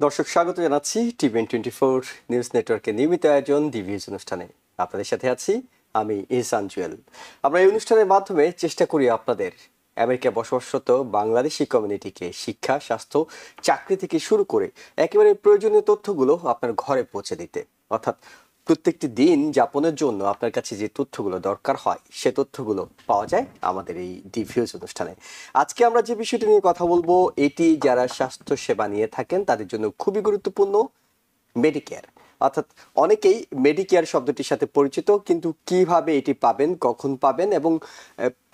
দর্শক স্বাগত জানাচ্ছি টিভেন24 নিউজ নেটওয়ার্কের নিয়মিত আয়োজন ডিভিউজ অনুষ্ঠানে। আপনাদের সাথে আছি আমি ইহসান জুয়েল। আমরা এই অনুষ্ঠানের মাধ্যমে চেষ্টা করি আপনাদের আমেরিকায় বসবাসরত বাংলাদেশি কমিউনিটিকে শিক্ষা, স্বাস্থ্য, চাকরি থেকে শুরু করে একেবারে প্রয়োজনীয় তথ্যগুলো আপনার ঘরে পৌঁছে দিতে। অর্থাৎ প্রত্যেকটি দিন যাপনের জন্য আপনার কাছে যে তথ্যগুলো দরকার হয় সে তথ্যগুলো পাওয়া যায় আমাদের এই ডিভিউজ অনুষ্ঠানে। আজকে আমরা যে বিষয়টি নিয়ে কথা বলবো, এটি যারা স্বাস্থ্য সেবা নিয়ে থাকেন তাদের জন্য খুবই গুরুত্বপূর্ণ, মেডিকেয়ার। অর্থাৎ অনেকেই মেডিকেয়ার শব্দটির সাথে পরিচিত, কিন্তু কিভাবে এটি পাবেন, কখন পাবেন এবং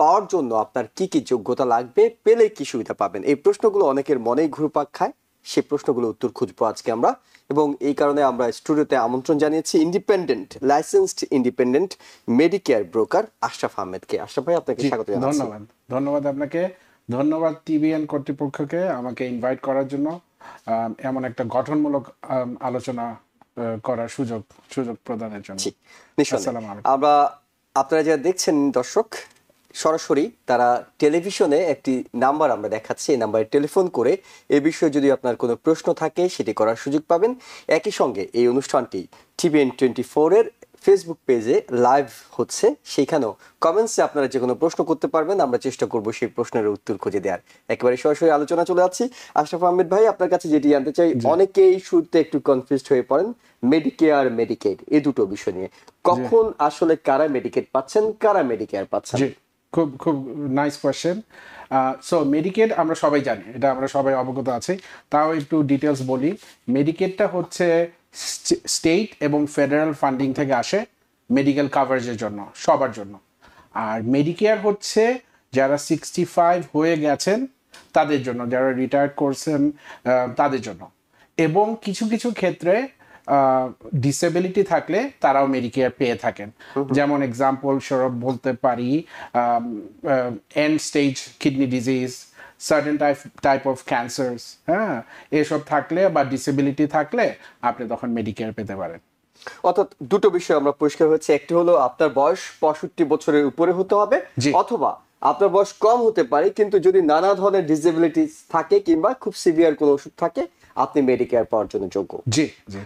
পাওয়ার জন্য আপনার কি কি যোগ্যতা লাগবে, পেলে কি সুবিধা পাবেন, এই প্রশ্নগুলো অনেকের মনেই ঘুরপাক খায়। সেই প্রশ্নগুলো উত্তর খুঁজবো আজকে আমরা, এবং এই কারণে আমরা স্টুডিওতে আমন্ত্রণ জানিয়েছি licensed independent Medicare broker Ashraf আহমেদকে। আশরাফ ভাই, আপনাকে স্বাগত জানাচ্ছি। ধন্যবাদ আপনাকে, ধন্যবাদ টিভিএন কর্তৃপক্ষকে আমাকে ইনভাইট করার জন্য, এমন একটা গঠনমূলক আলোচনা করার সুযোগ প্রদানের জন্য। আমরা আপনারা যারা দেখছেন দর্শক, সরাসরি তারা টেলিভিশনে একটি নাম্বার আমরা দেখাচ্ছি, এই নাম্বারে টেলিফোন করে এ বিষয়ে যদি আপনার কোনো প্রশ্ন থাকে সেটি করার সুযোগ পাবেন। একই সঙ্গে এই অনুষ্ঠানটি টিভিএন24 এর ফেসবুক পেজে লাইভ হচ্ছে, সেখানেও কমেন্টসে আপনারা যে কোনো প্রশ্ন করতে পারবেন, আমরা চেষ্টা করব সেই প্রশ্নের উত্তর খুঁজে দেওয়ার। একেবারে সরাসরি আলোচনা চলে যাচ্ছি। আশরাফ আহমেদ ভাই, আপনার কাছে যেটি জানতে চাই, অনেকেই শুরুতে একটু কনফিউজড হয়ে পড়েন মেডিকেয়ার মেডিকেড এই দুটো বিষয় নিয়ে। কখন আসলে কারা মেডিকেড পাচ্ছেন, কারা মেডিকেয়ার পাচ্ছেন? খুব নাইস কোয়েশ্চেন। সো মেডিকেড আমরা সবাই জানি, এটা আমরা সবাই অবগত আছি, তাও একটু ডিটেলস বলি। মেডিকেডটা হচ্ছে স্টেট এবং ফেডারেল ফান্ডিং থেকে আসে মেডিকেল কাভারেজের জন্য, সবার জন্য। আর মেডিকেয়ার হচ্ছে যারা 65 হয়ে গেছেন তাদের জন্য, যারা রিটায়ার্ড করছেন তাদের জন্য, এবং কিছু কিছু ক্ষেত্রে ডিসেবিলিটি থাকলে তারাও মেডিকেয়ার পেয়ে থাকেন। যেমন এক্সাম্পল স্বরূপ বলতে পারি end stage kidney disease, certain type of cancers, হ্যাঁ, এসব থাকলে বা ডিসেবিলিটি থাকলে আপনি তখন মেডিকেয়ার পেতে পারেন। অর্থাৎ দুটো বিষয় আমরা পরিষ্কার হচ্ছে, একটি হলো আপনার বয়স 65 বছরের উপরে হতে হবে, অথবা আপনার বয়স কম হতে পারে কিন্তু যদি নানা ধরনের ডিসেবিলিটি থাকে কিংবা খুব সিভিয়ার কোনো ওষুধ থাকে, আপনি মেডিকেয়ার পাওয়ার জন্য যোগ্য।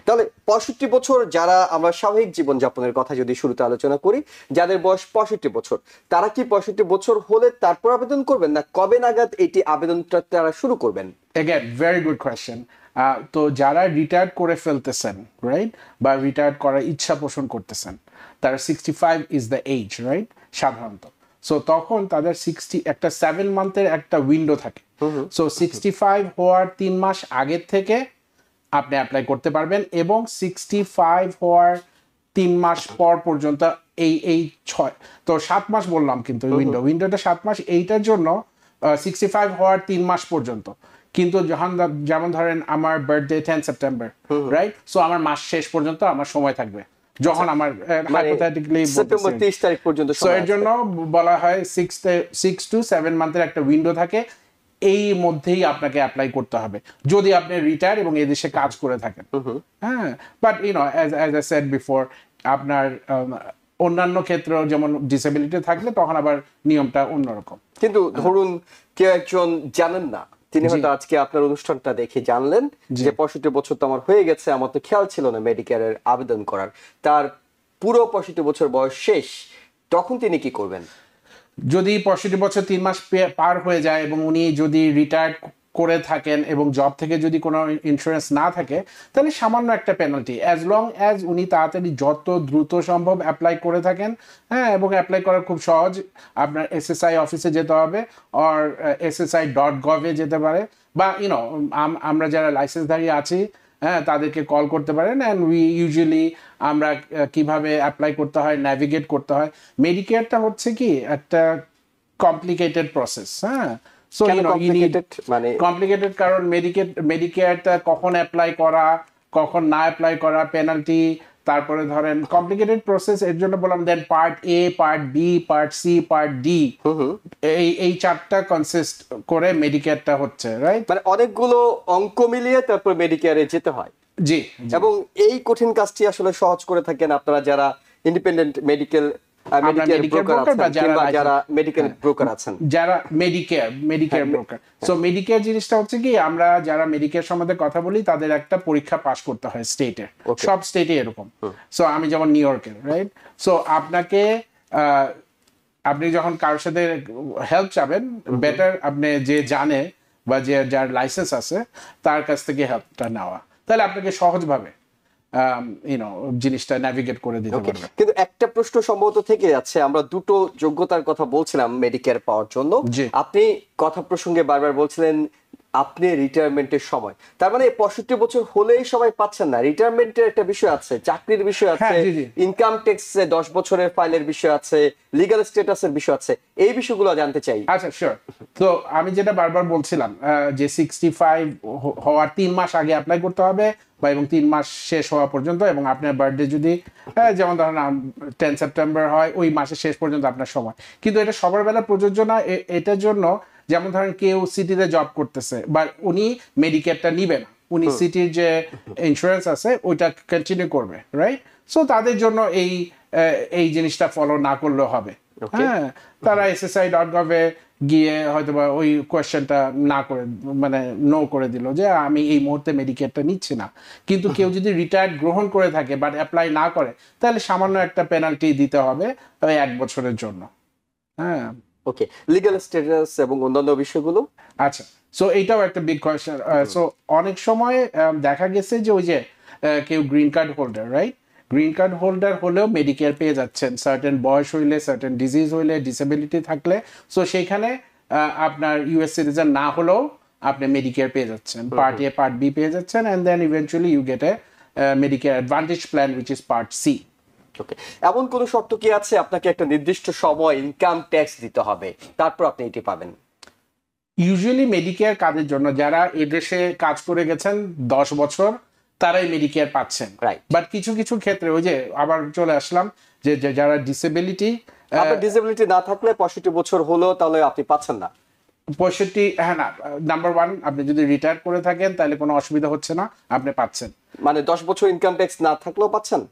তাহলে 65 বছর যারা, আমরা স্বাভাবিক জীবন যাপনের কথা যদি শুরুতে আলোচনা করি, যাদের বয়স 65 বছর, তারা কি 65 বছর হলে তারপর আবেদন করবেন, না কবে নাগাদ এটি আবেদনটা তারা শুরু করবেন? Again very good question. তো যারা রিটায়ার্ড করে ফেলতেছেন, রাইট, বা রিটায়ার্ড করার ইচ্ছা পোষণ করতেছেন, তারা 65 ইজ দ্য এজ, রাইট, সাধারণত। সো তখন তাদের 60 একটা 7 মান্থের একটা উইন্ডো থাকে। সো 65 হওয়ার 3 মাস আগের থেকে আপনি অ্যাপ্লাই করতে পারবেন, এবং 65 হওয়ার 3 মাস পর পর্যন্ত এই 6 তো 7 মাস বললাম, কিন্তু উইন্ডোটা 7 মাস, এইটার জন্য 65 হওয়ার 3 মাস পর্যন্ত। কিন্তু যেমন ধরেন আমার বার্থডে 10 সেপ্টেম্বর, রাইট, সো আমার মাস শেষ পর্যন্ত আমার সময় থাকবে, যখন আমার হাইপোথেটিক্যালি সেপ্টেম্বর 30 তারিখ পর্যন্ত। সো এর জন্য বলা হয় 6 to 7 মান্থের একটা উইন্ডো থাকে, এই মধ্যেই আপনাকে অ্যাপ্লাই করতে হবে যদি আপনি রিটায়ার এবং এই দেশে কাজ করে থাকেন। হ্যাঁ, but as I said before, আপনার অন্যান্য ক্ষেত্রে যেমন ডিসেবিলিটি থাকলে তখন আবার নিয়মটা অন্যরকম। কিন্তু ধরুন কেউ একজন জানেন না, তিনি হয়তো আজকে আপনার অনুষ্ঠানটা দেখে জানলেন যে 65 বছর তো আমার হয়ে গেছে, আমার তো খেয়াল ছিল না মেডিকেয়ারের আবেদন করার, তার পুরো 65 বছর বয়স শেষ, তখন তিনি কি করবেন? যদি 65 বছর 3 মাস পার হয়ে যায় এবং উনি যদি রিটায়ার্ড করে থাকেন এবং জব থেকে যদি কোনো ইন্স্যুরেন্স না থাকে, তাহলে সামান্য একটা পেনাল্টি, অ্যাজ লং অ্যাজ উনি তাড়াতাড়ি যত দ্রুত সম্ভব অ্যাপ্লাই করে থাকেন। হ্যাঁ, এবং অ্যাপ্লাই করা খুব সহজ, আপনার এসএসআই অফিসে যেতে হবে, আর SSI.gov এ যেতে পারে, বা আমরা যারা লাইসেন্সধারী আছি, হ্যাঁ, তাদেরকে কল করতে পারেন। অ্যান্ড উই ইউজুয়ালি আমরা কিভাবে অ্যাপ্লাই করতে হয়, ন্যাভিগেট করতে হয়। মেডিকেয়ারটা হচ্ছে কি একটা কমপ্লিকেটেড প্রসেস। হ্যাঁ, সো কমপ্লিকেটেড কারণ মেডিকেয়ারটা কখন অ্যাপ্লাই করা, কখন না অ্যাপ্লাই করা, পেনাল্টি, তারপরে ধরেন কমপ্লিকেটেড প্রসেস। এর জন্য বললাম then part A, part B, part C, part D, এই 4টা কনসিস্ট করে মেডিকেয়ারটা হচ্ছে, রাইট। মানে অনেকগুলো অঙ্ক মিলিয়ে তারপর মেডিকেয়ারে যেতে হয়। জি, এবং এই কঠিন কাজটি আসলে সহজ করে থাকেন আপনারা যারা ইন্ডিপেন্ডেন্ট মেডিকেল মেডিকেয়ার ব্রোকার আছেন কিংবা যারা মেডিকেল ব্রোকার আছেন, যারা মেডিকেয়ার ব্রোকার। সো মেডিকেয়ার জিনিসটা হচ্ছে কি, আমরা যারা মেডিকেয়ার সম্বন্ধে কথা বলি তাদের একটা পরীক্ষা পাস করতে হয় স্টেটের, সব স্টেটে এরকম। সো আমি যেমন নিউ ইয়র্কের, রাইট? সো আপনাকে আপনি যখন কারোর সাথে হেল্প চাবেন, বেটার আপনি যে জানে বা যে যার লাইসেন্স আছে তার কাছ থেকে হেল্পটা নেওয়া, তাহলে আপনাকে সহজভাবে জিনিসটা ন্যাভিগেট করে দিতে পারবে। কিন্তু একটা প্রশ্ন সম্ভবত থেকে যাচ্ছে, আমরা দুটো যোগ্যতার কথা বলছিলাম মেডিকেয়ার পাওয়ার জন্য, আপনি কথা প্রসঙ্গে বারবার বলছিলেন আপনি রিটায়ারমেন্টের সময়, তার মানে 65 বছর হলেই সবাই পাচ্ছেন না। রিটায়ারমেন্টের একটা বিষয় আছে, চাকরির বিষয় আছে, ইনকাম ট্যাক্স 10 বছরের ফাইলের বিষয় আছে, লিগ্যাল স্ট্যাটাসের বিষয় আছে, এই বিষয়গুলো জানতে চাই। আচ্ছা, শিওর। তো আমি যেটা বারবার বলছিলাম যে 65 হওয়ার 3 মাস আগে অ্যাপ্লাই করতে হবে, বা এবং 3 মাস শেষ হওয়া পর্যন্ত, এবং আপনার বার্থডে যদি যেমন ধরেন 10 সেপ্টেম্বর হয়, ওই মাসের শেষ পর্যন্ত আপনার সময়। কিন্তু এটা সবার বেলা প্রযোজ্য না। এটার জন্য যেমন ধরেন কেউ সিটিতে জব করতেছে, বা উনি মেডিকেয়ারটা নিবে না, উনি সিটির যে ইন্স্যুরেন্স আছে ওইটা কন্টিনিউ করবে, রাইট? সো তাদের জন্য এই জিনিসটা ফলো না করলেও হবে। হ্যাঁ, তারা SSI.gov এ গিয়ে হয়তোবা ওই কোয়েশ্চেনটা না করে, মানে নো করে দিল যে আমি এই মুহূর্তে মেডিকেয়ারটা নিচ্ছি না। কিন্তু কেউ যদি রিটায়ার্ড গ্রহণ করে থাকে বাট অ্যাপ্লাই না করে, তাহলে সামান্য একটা পেনাল্টি দিতে হবে ওই 1 বছরের জন্য। হ্যাঁ, ওকে, লিগ্যাল স্ট্যাটাস এবং অন্যান্য বিষয়গুলো। আচ্ছা, সো এইটাও একটা বিগ কোয়েশ্চেন। সো অনেক সময় দেখা গেছে যে ওই যে কেউ green card holder, right? Green card holder হলেও মেডিকেয়ার পেয়ে যাচ্ছেন, সার্টেন বয়স হইলে, সার্টেন ডিজিজ হইলে, ডিসেবিলিটি থাকলে। সো সেইখানে আপনার ইউএস সিটিজেন না হলেও আপনি মেডিকেয়ার পেয়ে যাচ্ছেন, পার্ট এ পার্ট বি পেয়ে যাচ্ছেন, and then eventually you get a Medicare advantage plan which is part C. Okay, এমন কোন শর্ত কি আছে আপনাকে একটা নির্দিষ্ট সময় ইনকাম ট্যাক্স দিতে হবে তারপর আপনি এটি পাবেন? ইউজুয়ালি মেডিকেয়ার কাদের জন্য? যারা এদেশে কাজ করে গেছেন 10 বছর, তারাই মেডিকেয়ার পাচ্ছেন। বাট কিছু কিছু ক্ষেত্রে ওই যে আবার চলে আসলাম যে যারা ডিসেবিলিটি, আপনার ডিসেবিলিটি না থাকলে 65 বছর হলো তাহলে আপনি পাচ্ছেন না। 65, হ্যাঁ না, নাম্বার 1 আপনি যদি রিটায়ার করে থাকেন তাহলে কোনো অসুবিধা হচ্ছে না, আপনি পাচ্ছেন। মানে 10 বছর ইনকাম ট্যাক্স না থাকলেও পাচ্ছেন?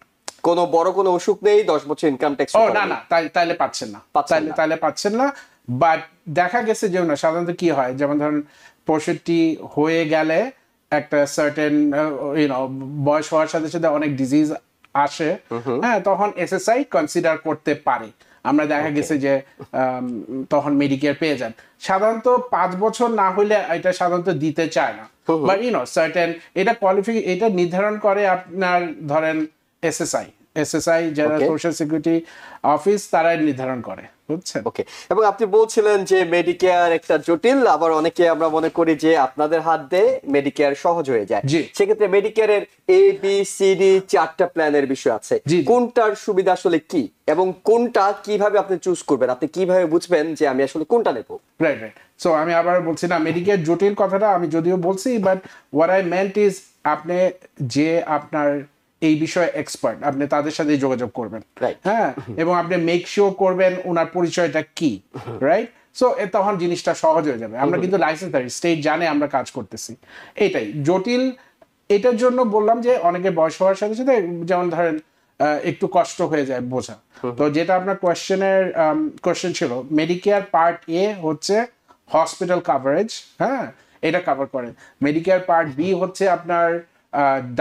কোনো বড় কোনো অসুখ নেই, 10 বছর ইনকাম ট্যাক্স? ও না, তাইলে পাচ্ছেন না, তাইলে পাচ্ছেন না। বাট দেখা গেছে যে না, সাধারণত কি হয়, যেমন ধরেন 65 হয়ে গেলে একটা সার্টেন বয়স হওয়ার সাথে সাথে অনেক ডিজিজ আসে, হ্যাঁ, তখন SSI কনসিডার করতে পারে। আমরা দেখা গেছে যে তখন মেডিকেয়ার পেয়ে যান। সাধারণত 5 বছর না হলে এটা সাধারণত দিতে চায় না, বাট সার্টেন এটা এটা নির্ধারণ করে আপনার ধরেন SSI যারা সোশ্যাল সিকিউরিটি অফিস, তারাই নির্ধারণ করে, বুঝছেন? ওকে, এবং আপনি বলছিলেন যে মেডিকেয়ার একটা জটিল, আবার অনেকে আমরা মনে করি যে আপনাদের হাত দিয়ে মেডিকেয়ার সহজ হয়ে যায়। সেক্ষেত্রে মেডিকেয়ারের ABCD 4টা প্ল্যানের বিষয় আছে, কোনটার সুবিধা আসলে কি এবং কোনটা কিভাবে আপনি চুজ করবেন? আপনি কিভাবে বুঝবেন যে আমি আসলে কোনটা নেব? রাইট। সো আমি আবার বলছি না, মেডিকেয়ার জটিল কথাটা আমি যদিও বলছি, but what I meant is আপনি যে আপনার এই বিষয়ে এক্সপার্ট, আপনি তাদের সাথে যোগাযোগ করবেন, হ্যাঁ, এবং আপনি মেক শিওর করবেন ওনার পরিচয়টা কি, রাইট? সো তখন জিনিসটা সহজ হয়ে যাবে। আমরা কিন্তু লাইসেন্সধারী, স্টেট জানে আমরা কাজ করতেছি। এটাই জটিল। এটার জন্য বললাম যে অনেকে বয়স হওয়ার সাথে সাথে যেমন ধরেন একটু কষ্ট হয়ে যায় বোঝা। তো যেটা আপনার কোয়েশ্চেন ছিল, মেডিকেয়ার পার্ট এ হচ্ছে হসপিটাল কাভারেজ, হ্যাঁ, এটা কভার করে। মেডিকেয়ার পার্ট বি হচ্ছে আপনার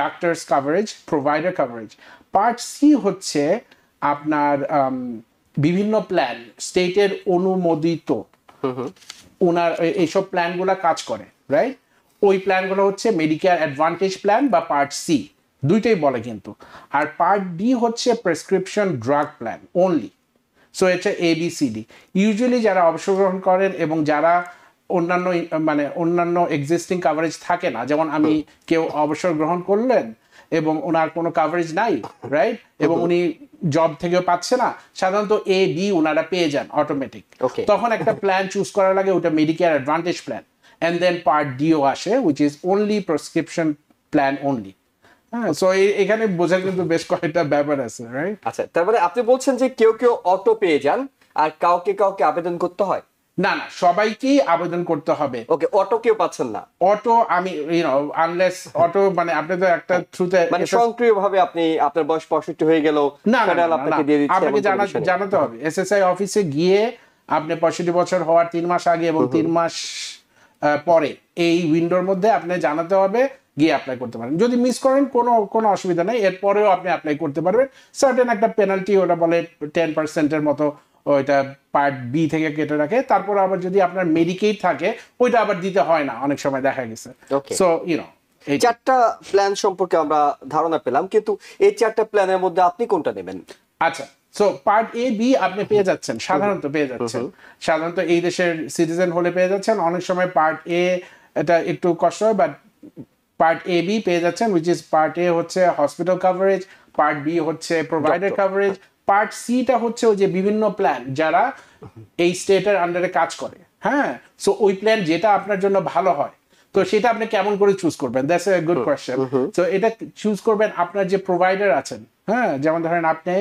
doctors coverage, provider coverage. Part C হচ্ছে আপনার বিভিন্ন প্ল্যান, স্টেটের অনুমোদিত, ওনার এইসব প্ল্যানগুলো কাজ করে, রাইট? ওই প্ল্যানগুলো হচ্ছে মেডিকেয়ার অ্যাডভান্টেজ প্ল্যান বা পার্ট সি, দুইটাই বলে কিন্তু। আর পার্ট ডি হচ্ছে prescription drug plan only. So এটা ABCD। ইউজুয়ালি যারা অবসর গ্রহণ করেন এবং যারা অন্যান্য এক্সিস্টিং কাভারেজ থাকে না, যেমন আমি কেউ অবসর গ্রহণ করলেন এবং ওনার কোনো কাভারেজ নাই, রাইট, এবং উনি জব থেকেও পাচ্ছে না, সাধারণত A, B ওনারা পেয়ে যান অটোমেটিক। তখন একটা প্ল্যান চুজ করা লাগে, ওটা Medicare advantage plan, and then part D আসে which is only prescription plan only. হ্যাঁ, সো এখানে বোঝার কিন্তু বেশ কয়েকটা ব্যাপার আছে, রাইট? আচ্ছা, তার মানে আপনি বলছেন যে কেউ কেউ অটো পেয়ে যান আর কাউকে কাউকে আবেদন করতে হয়? না না, সবাইকেই আবেদন করতে হবে। ওকে, অটো কেউ পাচ্ছেন না? অটো আমি আনলেস অটো মানে আপনি তো একটা থ্রুতে মানে স্বয়ংক্রিয়ভাবে আপনি আপনার বয়স 65 হয়ে গেল, না না ফেডারেল আপনাকে দিয়ে দিচ্ছে, আপনাকে এমন কোনো বিষয় নেই? জানাতে হবে এসএসআই অফিসে গিয়ে আপনি 65 বছর হওয়ার 3 মাস আগে এবং 3 মাস পরে এই উইন্ডোর মধ্যে আপনি জানাতে হবে, গিয়ে অ্যাপ্লাই করতে পারেন। যদি মিস করেন কোনো অসুবিধা নেই, এরপরেও আপনি অ্যাপ্লাই করতে পারবেন। সার্টেন একটা পেনাল্টি, ওটা বলে 10% মতো ওইটা পার্ট বি থেকে কেটে রাখে। তারপর আবার যদি আপনার মেডিকেড থাকে ওইটা আবার দিতে হয় না, অনেক সময় দেখা গেছে। Okay. সো এই 4টা প্ল্যান সম্পর্কে আমরা ধারণা পেলাম, কিন্তু এই 4টা প্ল্যানের মধ্যে আপনি কোনটা নেবেন? আচ্ছা, সো পার্ট এ বি আপনি পেয়ে যাচ্ছেন, সাধারণত পেয়ে যাচ্ছেন, সাধারণত এই দেশের সিটিজেন হলে পেয়ে যাচ্ছেন। অনেক সময় পার্ট এ এটা একটু কষ্ট হয়, বাট পার্ট এ বি পেয়ে যাচ্ছেন, উইচ ইজ পার্ট এ হচ্ছে হসপিটাল কভারেজ, পার্ট বি হচ্ছে প্রোভাইডার কভারেজ, পার্ট সি টা হচ্ছে ওই যে বিভিন্ন প্ল্যান যারা এই স্টেটের আন্ডারে কাজ করে। হ্যাঁ, সো ওই প্ল্যান যেটা আপনার জন্য ভালো হয়, তো সেটা আপনি কেমন করে চুজ করবেন? That's a good question. তো এটা চুজ করবেন আপনার যে প্রোভাইডার আছেন। হ্যাঁ, যেমন ধরেন আপনি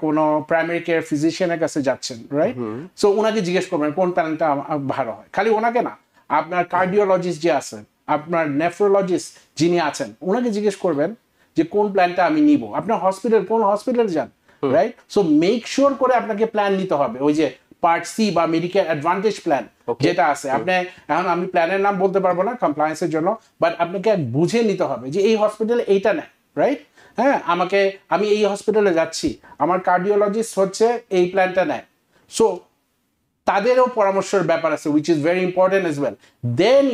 কোনো প্রাইমারি কেয়ার ফিজিশিয়ানের কাছে যাচ্ছেন, রাইট? সো ওনাকে জিজ্ঞেস করবেন কোন প্ল্যানটা ভালো হয়। খালি ওনাকে না, আপনার কার্ডিওলজিস্ট যে আছেন, আপনার নেফ্রোলজিস্ট যিনি আছেন, ওনাকে জিজ্ঞেস করবেন যে কোন প্ল্যানটা আমি নিব। আপনার কোন হসপিটাল যান, রাইট? সো মেক শিওর করে আপনাকে প্ল্যান নিতে হবে। ওই যে পার্ট সি বা মেডিকেল অ্যাডভান্টেজ প্ল্যান যেটা আছে, আপনি এখন আমি প্ল্যানের নাম বলতে পারবো না কমপ্লায়েন্সের জন্য, বাট আপনাকে বুঝে নিতে হবে যে এই হসপিটালে এইটা নেয়, রাইট? হ্যাঁ, আমি এই হসপিটালে যাচ্ছি, আমার কার্ডিওলজিস্ট হচ্ছে এই প্ল্যানটা নেয়। সো তাদেরও পরামর্শের ব্যাপার আছে, which is very important as well. Then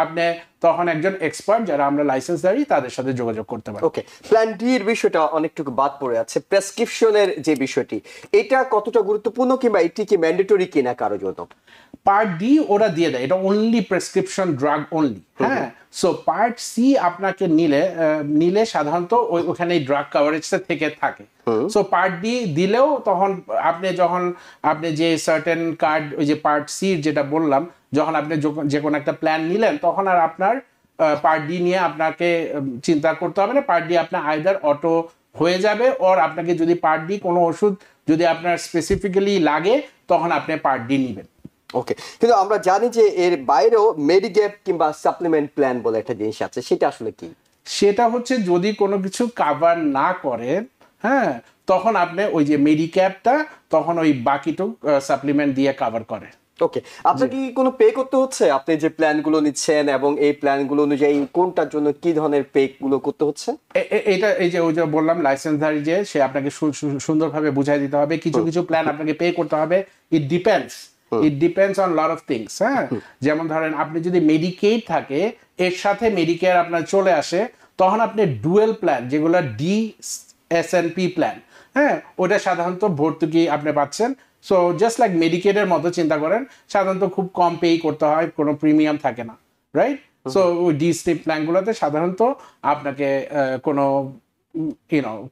আপনি তখন একজন এক্সপার্ট যারা আমরা লাইসেন্সধারী তাদের সাথে যোগাযোগ করতে পারি। ওকে, প্ল্যান ডি এর বিষয়টা অনেকটুকু বাদ পড়ে আছে, প্রেসক্রিপশনের যে বিষয়টি, এটা কতটা গুরুত্বপূর্ণ, কিংবা এটি কি ম্যান্ডেটরি কিনা কারো জন্য? পার্ট ডি ওরা দিয়ে দেয়, এটা অনলি প্রেসক্রিপশন ড্রাগ অনলি। হ্যাঁ, সো পার্ট সি আপনাকে নিলে সাধারণত ওখানে ড্রাগ কাভারেজটা থেকে থাকে। সো পার্ট ডি দিলেও তখন আপনি যে সার্টেন কার্ড, ওই যে পার্ট সি যেটা বললাম, যখন আপনি যে কোনো একটা প্ল্যান নিলেন, তখন আর আপনার পার্ট ডি নিয়ে আপনাকে চিন্তা করতে হবে না। পার্ট ডি আপনার আইদার অটো হয়ে যাবে, ওর আপনাকে যদি পার্ট ডি কোনো ওষুধ যদি আপনার স্পেসিফিক্যালি লাগে, তখন আপনি পার্ট ডি নেবেন। ওকে, কিন্তু আমরা জানি যে এর বাইরেও মেডিগ্যাপ কিংবা সাপ্লিমেন্ট প্ল্যান বলে একটা জিনিস আছে, সেটা আসলে কি? সেটা হচ্ছে যদি কোনো কিছু কাভার না করেন, হ্যাঁ, তখন আপনি ওই যে মেডিক্যাপটা তখন ওই বাকিটুক সাপ্লিমেন্ট দিয়ে কাভার করে। ওকে, আপনাকে কি কোনো পে করতে হচ্ছে আপনি যে প্ল্যানগুলো নিচ্ছেন, এবং এই প্ল্যানগুলো অনুযায়ী কোনটার জন্য কি ধরনের পে গুলো করতে হচ্ছে? এটা এই যে ওই যে বললাম লাইসেন্সধারী যে সে আপনাকে সুন্দরভাবে বুঝাই দিতে হবে। কিছু প্ল্যান আপনাকে পে করতে হবে। It depends on lot of things. হ্যাঁ, যেমন ধরেন আপনি যদি মেডিকেড থাকে, এর সাথে মেডিকেয়ার আপনার চলে আসে, তখন আপনি ডুয়েল প্ল্যান, যেগুলো DSNP প্ল্যান, হ্যাঁ, ওটা সাধারণত ভর্তুকি আপনি পাচ্ছেন। সো জাস্ট লাইক মেডিকেডের মতো চিন্তা করেন, সাধারণত খুব কম পে করতে হয়, কোনো প্রিমিয়াম থাকে না, রাইট? সো ওই DSNP প্ল্যানগুলোতে সাধারণত আপনাকে কোনো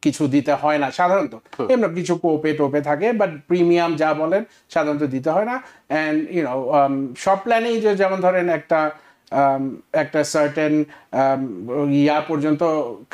কিছু দিতে হয় না সাধারণত। এমনি কিছু টোপে থাকে, বাট প্রিমিয়াম যা বলেন সাধারণত দিতে হয় না। অ্যান্ড সব প্ল্যানেই যেমন ধরেন একটা সার্টেন ইয়া পর্যন্ত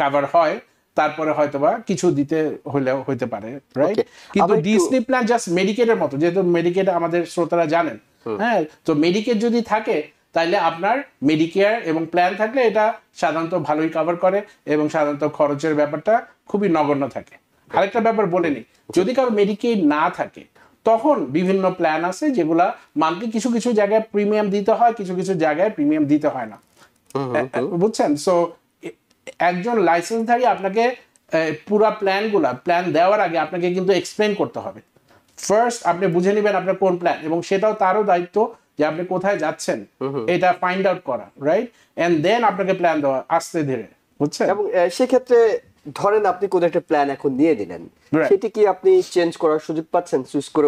কাভার হয়, তারপরে হয়তোবা কিছু দিতে হলেও হইতে পারে, রাইট? কিন্তু ডিসনি প্ল্যান জাস্ট মেডিকেটের মতো, যেহেতু মেডিকেট আমাদের শ্রোতারা জানেন, হ্যাঁ, তো মেডিকেট যদি থাকে তাইলে আপনার মেডিকেয়ার এবং প্ল্যান থাকলে এটা সাধারণত ভালোই কভার করে, এবং সাধারণত খরচের ব্যাপারটা খুবই নগণ্য থাকে। আরেকটা ব্যাপার বলে নিই, যদি কারো মেডিকেড না থাকে, তখন বিভিন্ন প্ল্যান আছে যেগুলা মান্থলি কিছু জায়গায় প্রিমিয়াম দিতে হয়, কিছু জায়গায় প্রিমিয়াম দিতে হয় না, বুঝছেন? সো একজন লাইসেন্সধারী আপনাকে পুরা প্ল্যান দেওয়ার আগে আপনাকে কিন্তু এক্সপ্লেন করতে হবে। ফার্স্ট আপনি বুঝে নেবেন আপনার কোন প্ল্যান, এবং সেটাও তারও দায়িত্ব যে আপনি কোথায় যাচ্ছেন এটা ফাইন্ড আউট করা, রাইট? এন্ড দেন আপনাকে প্ল্যান দেওয়া আস্তে ধীরে, বুঝছেন? এবং সেক্ষেত্রে ধরেন আপনি কোন একটা প্ল্যান এখন নিয়ে দিলেন, সেটি কি আপনি চেঞ্জ করার সুযোগ পাচ্ছেন, চুজ করে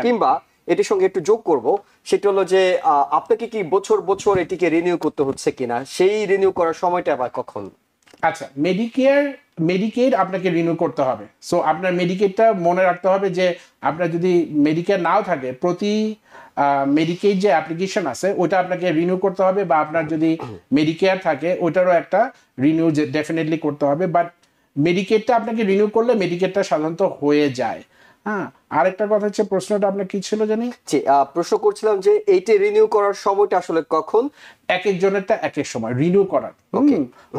কিংবা এটির সঙ্গে একটু যোগ করব, সেটা হলো যে আপনাকে কি বছর এটিকে রিনিউ করতে হচ্ছে কিনা, সেই রিনিউ করার সময়টা আবার কখন? আচ্ছা, মেডিকেড আপনাকে রিনিউ করতে হবে। সো আপনার মেডিকেডটা মনে রাখতে হবে যে আপনার যদি মেডিকেড নাও থাকে, প্রতি মেডিকেড যে অ্যাপ্লিকেশন আছে ওটা আপনাকে রিনিউ করতে হবে, বা আপনার যদি মেডিকেয়ার থাকে ওটারও একটা রিনিউ ডেফিনেটলি করতে হবে। বাট মেডিকেডটা আপনাকে রিনিউ করলে মেডিকেডটা সাধারণত হয়ে যায়। হ্যাঁ, আরেকটা কথা হচ্ছে, প্রশ্নটা আপনার কি ছিল জানি? জি, প্রশ্ন করছিলাম যে এইটা রিনিউ করার সময়টা আসলে কখন? এক একজনেরটা এক এক সময় রিনিউ করার।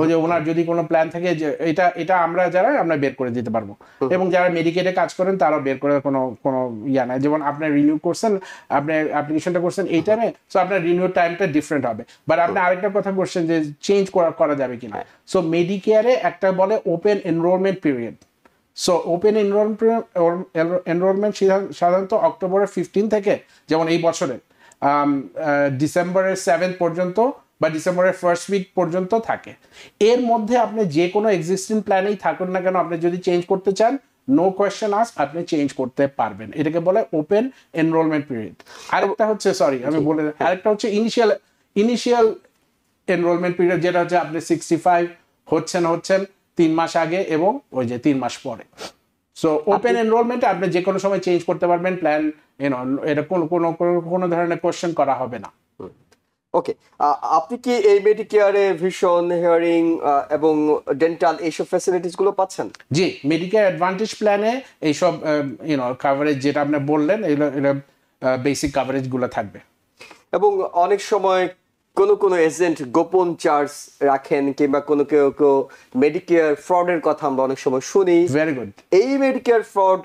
ওই যে ওনার যদি কোনো প্ল্যান থাকে যে এটা এটা আমরা যারা আমরা বের করে দিতে পারবো, এবং যারা মেডিকেটে কাজ করেন তারাও বের করে কোনো কোনো ইয়া নাই। যেমন আপনি রিনিউ করছেন, আপনি অ্যাপ্লিকেশনটা করছেন এই টাইমে, সো আপনার রিনিউ টাইমটা ডিফারেন্ট হবে। বাট আপনি আরেকটা কথা বলছেন যে চেঞ্জ করা যাবে কিনা। সো মেডিকেয়ারে একটা বলে open enrolment period. So open enrolment সাধারণত অক্টোবরের 15 থেকে, যেমন এই বছরে ডিসেম্বরের 7 পর্যন্ত বা ডিসেম্বরের ফার্স্ট উইক পর্যন্ত থাকে। এর মধ্যে আপনি যে কোনো এক্সিস্টিং প্ল্যানেই থাকুন না কেন, আপনি যদি চেঞ্জ করতে চান, নো কোয়েশ্চেন আস্ক, আপনি চেঞ্জ করতে পারবেন। এটাকে বলে ওপেন এনরোলমেন্ট পিরিয়ড। আরেকটা হচ্ছে, সরি আমি বলে, আরেকটা হচ্ছে ইনিশিয়াল এনরোলমেন্ট পিরিয়ড, যেটা হচ্ছে আপনি 65 হচ্ছেন 3 মাস আগে এবং ওই যে 3 মাস পরে। সো ওপেন এনরোলমেন্টে আপনি যে কোনো সময় চেঞ্জ করতে পারবেন প্ল্যান, এটা কোনো ধরনের কোশ্চেন করা হবে না। ওকে, আপনি কি এই মেডিকেয়ারে ভিশন, হিয়ারিং এবং ডেন্টাল এইসব ফ্যাসিলিটিস গুলো পাচ্ছেন? জি, মেডিকেয়ার অ্যাডভান্টেজ প্ল্যানে এইসব কভারেজ যেটা আপনি বললেন, এগুলো বেসিক কভারেজ গুলো থাকবে। এবং অনেক সময় কোন এজেন্ট গোপন চার্জ রাখেন, কিংবা কেউ মেডিকেয়ার ফ্রডের কথা আমরা অনেক সময় শুনি। Very good. এই মেডিকেয়ার ফ্রড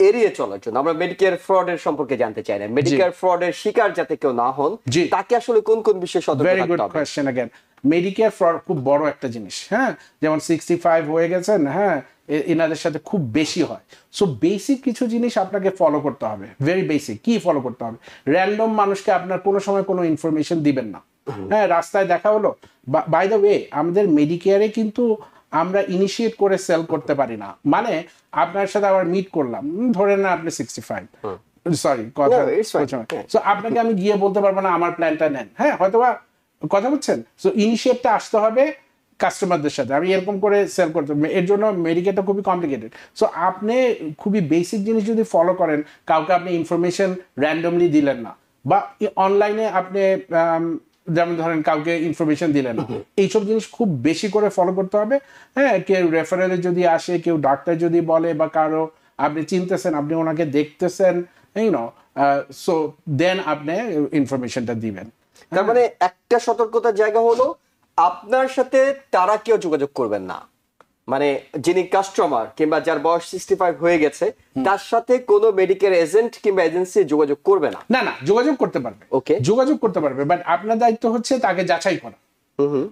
এড়িয়ে চলার জন্য আমরা মেডিকেয়ার ফ্রডের সম্পর্কে জানতে চাই না, মেডিকেয়ার ফ্রডের শিকার যাতে কেউ না হন, তাকে আসলে কোন বিষয়ে সতর্ক ভেরি গুড থাকতে হবে? Question again. মেডিকেয়ার ফ্রড খুব বড় একটা জিনিস। হ্যাঁ, যেমন 65 হয়ে গেছেন, হ্যাঁ, এনাদের সাথে খুব বেশি হয়। সো বেসিক কিছু জিনিস আপনাকে ফলো করতে হবে, ভেরি বেসিক। কি ফলো করতে হবে? র্যান্ডম মানুষকে আপনার কোনো সময় কোনো ইনফরমেশন দিবেন না। হ্যাঁ, রাস্তায় দেখা হলো, বাই দ্য ওয়ে আমাদের মেডিকেয়ারে কিন্তু আমরা ইনিশিয়েট করে সেল করতে পারি না। মানে আপনার সাথে আবার মিট করলাম, ধরেন না আপনি 65, সরি কথা, সো আপনাকে আমি গিয়ে বলতে পারবো না আমার প্ল্যানটা নেন। হ্যাঁ, হয়তোবা কথা বলছেন। সো ইনিশিয়েটটা আসতে হবে কাস্টমারদের সাথে, আমি এরকম করে সেল করতে। এর জন্য মেডিকেটটা খুবই কমপ্লিকেটেড। সো আপনি খুবই বেসিক জিনিস যদি ফলো করেন, কাউকে আপনি ইনফরমেশন র্যান্ডমলি দিলেন না, বা অনলাইনে আপনি যেমন ধরেন কাউকে ইনফরমেশন দিলেন না, এইসব জিনিস খুব বেশি করে ফলো করতে হবে। হ্যাঁ, কেউ রেফারেলে যদি আসে, কেউ ডাক্তার যদি বলে, বা কারো আপনি চিনতেছেন, আপনি ওনাকে দেখতেছেন, সো দেন আপনি ইনফরমেশনটা দিবেন। তার মানে একটা সতর্কতার জায়গা হলো আপনার সাথে তারা কেউ যোগাযোগ করবেন না, মানে যিনি কাস্টমার কিংবা যার বয়স 65 হয়ে গেছে তার সাথে কোনো মেডিকেল এজেন্ট কিংবা এজেন্সি যোগাযোগ করবে না। না, যোগাযোগ করতে পারবে। ওকে, যোগাযোগ করতে পারবে, বাট আপনার দায়িত্ব হচ্ছে তাকে যাচাই করা।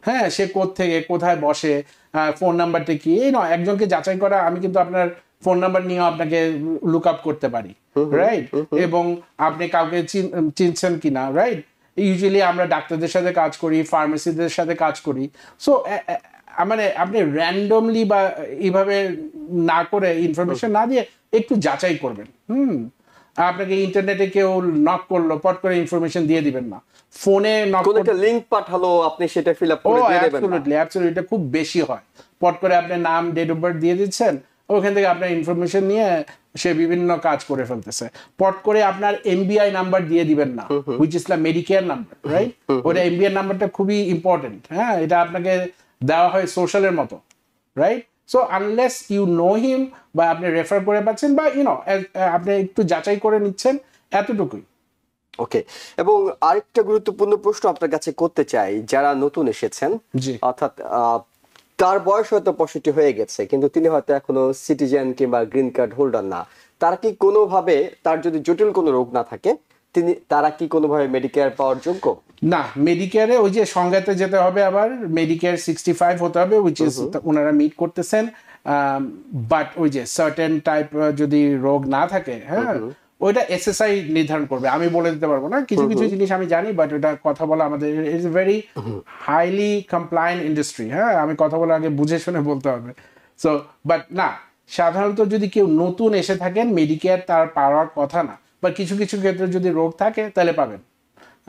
হ্যাঁ, সে থেকে কোথায় বসে, ফোন নাম্বারটা কি, এই নয়, একজনকে যাচাই করা। আমি কিন্তু আপনার ফোন নাম্বার নিয়ে আপনাকে লুক আপ করতে পারি, রাইট? এবং আপনি কাউকে চিনছেন কিনা, রাইট? ইউজুয়ালি আমরা ডাক্তারদের সাথে কাজ করি, ফার্মেসিদের সাথে কাজ করি। সো মানে আপনি র্যান্ডমলি বা এইভাবে না করে, ইনফরমেশন না দিয়ে একটু যাচাই করবেন। আপনাকে ইন্টারনেটে কেউ নক করলো, পট করে ইনফরমেশন দিয়ে দিবেন না। ফোনে নক করে একটা লিংক পাঠালো, আপনি সেটা ফিল আপ করে দিয়ে দিবেন না। অ্যাবসলিউটলি, এটা খুব বেশি হয়। পট করে আপনি নাম, ডেট অফ বার্থ দিয়ে দিচ্ছেন, ওখান থেকে আপনার ইনফরমেশন নিয়ে সে বিভিন্ন কাজ করে ফেলতেছে। পট করে আপনার এমবিআই নাম্বার দিয়ে দিবেন না, which is the Medicare number, right? ওটা এমবিআই নাম্বারটা খুবই ইম্পর্টেন্ট। হ্যাঁ, এটা আপনাকে দেওয়া হয় সোশ্যালের মতো, right? So unless you know him, বা আপনি রেফার করে পাচ্ছেন, বা আপনি একটু যাচাই করে নিচ্ছেন, এতটুকুই। ওকে, এবং আরেকটা গুরুত্বপূর্ণ প্রশ্ন আপনার কাছে করতে চাই, যারা নতুন এসেছেন, অর্থাৎ তার বয়স হয়তো 65 হয়ে গেছে, কিন্তু তিনি হয়তো এখনো সিটিজেন কিংবা গ্রিন কার্ড হোল্ডার না, তারা কি কোনোভাবে, তার যদি জটিল কোনো রোগ না থাকে, তারা কি কোনোভাবে মেডিকেয়ার পাওয়ার যোগ্য? না, মেডিকেয়ারে ওই যে সংজ্ঞাতে যেতে হবে, আবার মেডিকেয়ার 65 হতে হবে, উইচ ইজ ওনারা মিট করতেছেন। বাট ওই যে সার্টেন টাইপ যদি রোগ না থাকে, হ্যাঁ, ওইটা এসএসআই নির্ধারণ করবে। আমি বলে দিতে পারবো না, কিছু কিছু জিনিস আমি জানি, বাট ওটা কথা বলা আমাদের is very highly compliant industry. হ্যাঁ, আমি কথা বলার আগে বুঝে শুনে বলতে হবে। সো বাট না, সাধারণত যদি কেউ নতুন এসে থাকেন, মেডিকেয়ার তার পাওয়ার কথা না, বা কিছু কিছু ক্ষেত্রে যদি রোগ থাকে তাহলে পাবেন।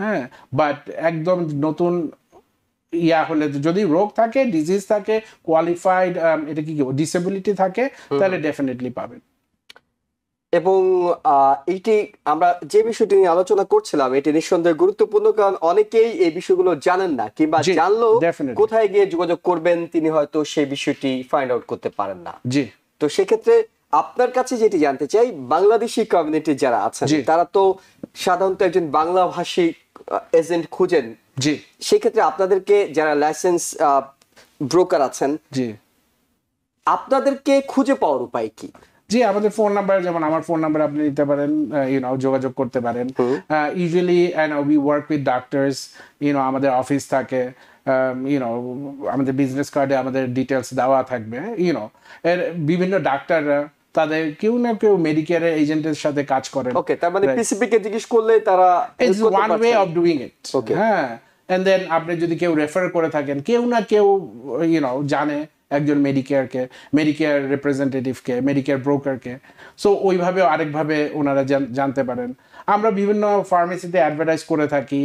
হ্যাঁ, বাট একদম নতুন ইয়া হলে, যদি রোগ থাকে, ডিজিজ থাকে, কোয়ালিফাইড, এটা কি ডিসেবিলিটি থাকে, তাহলে ডেফিনেটলি পাবেন। এবং এইটি আমরা যে বিষয়টি নিয়ে আলোচনা করছিলাম, এটি নিঃসন্দেহে গুরুত্বপূর্ণ, কারণ অনেকেই এই বিষয়গুলো জানেন না, কিংবা জানলেও কোথায় গিয়ে যোগাযোগ করবেন তিনি হয়তো সেই বিষয়টি ফাইন্ড আউট করতে পারেন না। জি, তো সেক্ষেত্রে আপনার কাছে যেটি জানতে চাই, বাংলাদেশি কমিউনিটি যারা আছেন জি। তারা তো সাধারণত একজন বাংলা ভাষী এজেন্ট খুঁজেন। জি সেক্ষেত্রে আপনাদেরকে যারা লাইসেন্স ব্রোকার আছেন, জি আপনাদেরকে খুঁজে পাওয়ার উপায় কি? জি, আমাদের ফোন নাম্বার, যেমন আমার ফোন নাম্বার আপনি নিতে পারেন, যোগাযোগ করতে পারেন। Usually we work with doctors, আমাদের অফিস থাকে, আমাদের বিজনেস কার্ডে আমাদের ডিটেলস দেওয়া থাকবে। এর বিভিন্ন ডাক্তাররা তাদের কেউ না কেউ মেডিকেয়ারের এজেন্টের সাথে কাজ করেন। ওকে, তার মানে পিসিপি কে জিজ্ঞেস করলে তারা it's one way of doing it. Okay. হ্যাঁ, এন্ড দেন আপনি যদি কেউ রেফার করে থাকেন, কেউ না কেউ জানে একজন মেডিকেয়ার রিপ্রেজেন্টেটিভকে, মেডিকেয়ার ব্রোকারকে, সো ওইভাবে আরেকভাবে ওনারা জানতে পারেন। আমরা বিভিন্ন ফার্মেসিতে অ্যাডভার্টাইজ করে থাকি,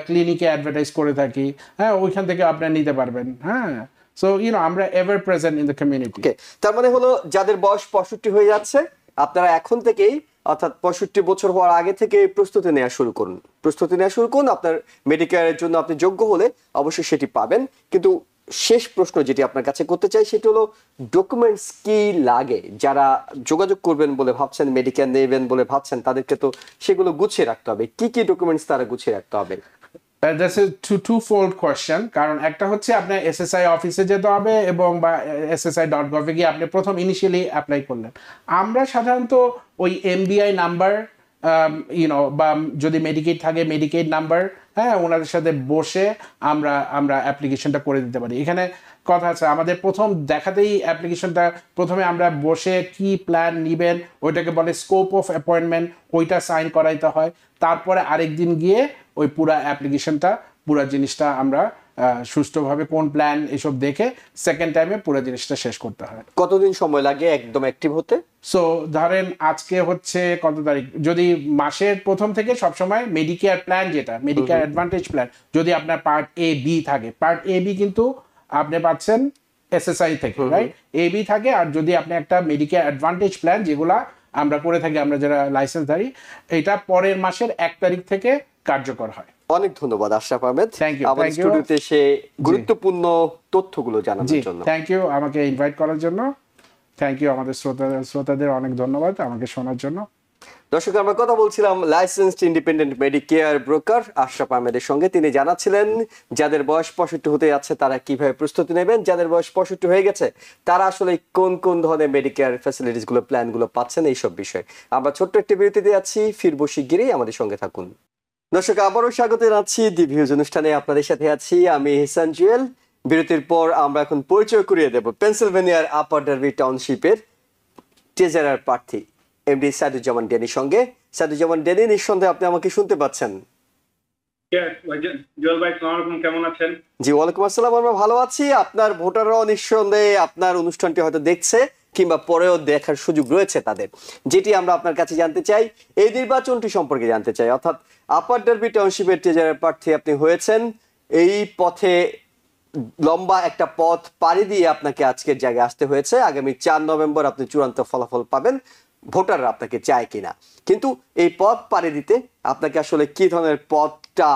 ক্লিনিকে অ্যাডভার্টাইজ করে থাকি। হ্যাঁ, ওইখান থেকে আপনারা নিতে পারবেন। হ্যাঁ, সো আমরা ever present in the community. Okay, তার মানে হলো যাদের বয়স 65 হয়ে যাচ্ছে, আপনারা এখন থেকেই, অর্থাৎ 65 বছর হওয়ার আগে থেকে প্রস্তুতি নেওয়া শুরু করুন। আপনার মেডিকেয়ারের জন্য আপনি যোগ্য হলে অবশ্যই সেটি পাবেন। কিন্তু শেষ প্রশ্ন যেটি আপনার কাছে করতে চাই সেটি হলো, ডকুমেন্টস কি লাগে? যারা যোগাযোগ করবেন বলে ভাবছেন, মেডিকেয়ার নেবেন বলে ভাবছেন, তাদেরকে তো সেগুলো গুছিয়ে রাখতে হবে। কি কি ডকুমেন্টস তারা গুছিয়ে রাখতে হবে? That's a two-fold question. কারণ একটা হচ্ছে আপনার এসএসআই অফিসে যেতে হবে, এবং বা SSI.gov এ গিয়ে আপনি প্রথম ইনিশিয়ালি অ্যাপ্লাই করলেন। আমরা সাধারণত ওই এমবিআই নাম্বার, বা যদি মেডিকেড থাকে মেডিকেড নাম্বার, হ্যাঁ, ওনাদের সাথে বসে আমরা অ্যাপ্লিকেশনটা করে দিতে পারি। এখানে কথা আছে, আমাদের প্রথম দেখাতেই অ্যাপ্লিকেশনটা, প্রথমে আমরা বসে কি প্ল্যান নিবেন ওইটাকে বলে স্কোপ অফ অ্যাপয়েন্টমেন্ট, ওইটা সাইন করাইতে হয়। তারপরে আরেকদিন গিয়ে ওই পুরা অ্যাপ্লিকেশনটা, পুরা জিনিসটা আমরা সুষ্ঠুভাবে কোন প্ল্যান এসব দেখে সেকেন্ড টাইমে পুরো জিনিসটা শেষ করতে হয়। কতদিন সময় লাগে একদম অ্যাক্টিভ হতে? সো ধরেন আজকে হচ্ছে কত তারিখ, যদি মাসের প্রথম থেকে সবসময় মেডিকেয়ার প্ল্যান, যেটা মেডিকেয়ার অ্যাডভান্টেজ প্ল্যান, যদি আপনার পার্ট এ বি থাকে, পার্ট এ বি কিন্তু আপনি পাচ্ছেন এসএসআই থেকে, রাইট? এ বি থাকে। আর যদি আপনি একটা মেডিকেয়ার অ্যাডভান্টেজ প্ল্যান, যেগুলা আমরা করে থাকি, আমরা যারা লাইসেন্সধারী, এটা পরের মাসের 1 তারিখ থেকে কার্যকর হয়। অনেক ধন্যবাদ আশরাফ আহমেদ, Thank you, আমাদের thank you. স্টুডিওতে এসে গুরুত্বপূর্ণ তথ্যগুলো জি, জানানোর জন্য। থ্যাংক ইউ আমাকে ইনভাইট করার জন্য। থ্যাংক ইউ আমাদের শ্রোতাদের অনেক ধন্যবাদ আমাকে শোনার জন্য। দর্শক, আমরা কথা বলছিলাম licensed independent Medicare broker Ashraf আহমেদের সঙ্গে। তিনি জানাচ্ছিলেন যাদের বয়স 65 হতে যাচ্ছে তারা কিভাবে প্রস্তুতি নেবেন, যাদের বয়স 65 হয়ে গেছে তারা আসলে কোন কোন ধরনের মেডিকেয়ার ফ্যাসিলিটিস গুলো, প্ল্যান গুলো পাচ্ছেন, এইসব বিষয়ে। আমরা ছোট্ট একটি বিরতিতে যাচ্ছি, ফিরবো শিগগিরই, আমাদের সঙ্গে থাকুন। দর্শক, আবারও স্বাগত জানাচ্ছি দি ভিউজ অনুষ্ঠানে। আপনাদের সাথে আছি আমি ইহসান জুয়েল। বিরতির পর আমরা এখন পরিচয় করিয়ে দেব পেনসিলভেনিয়ার আপার ডার্বি টাউনশিপের ট্রেজারার প্রার্থী এমডি সাদুজ্জামান ডেনির সঙ্গে। সাদুজ্জামান ডেনি, নিঃসন্দেহে আপনি আমাকে শুনতে পাচ্ছেন? জুয়েল ভাই, আসসালামু আলাইকুম, কেমন আছেন? জি, ওয়ালাইকুম আসসালাম, আমরা ভালো আছি। আপনার ভোটাররাও নিঃসন্দেহে আপনার অনুষ্ঠানটি হয়তো দেখছে, কিংবা পরেও দেখার সুযোগ রয়েছে তাদের। যেটি আমরা আপনার কাছে জানতে চাই, এই নির্বাচনটি সম্পর্কে জানতে চাই। অর্থাৎ আপার ডার্বি টাউনশিপের ট্রেজারার প্রার্থী আপনি হয়েছেন। এই পথে লম্বা একটা পথ পাড়ি দিয়ে আপনাকে আজকের জায়গায় আসতে হয়েছে। আগামী 4 নভেম্বর আপনি চূড়ান্ত ফলাফল পাবেন, ভোটাররা আপনাকে চায় কিনা। কিন্তু এই পথ পাড়ি দিতে আপনাকে আসলে কি ধরনের পথটা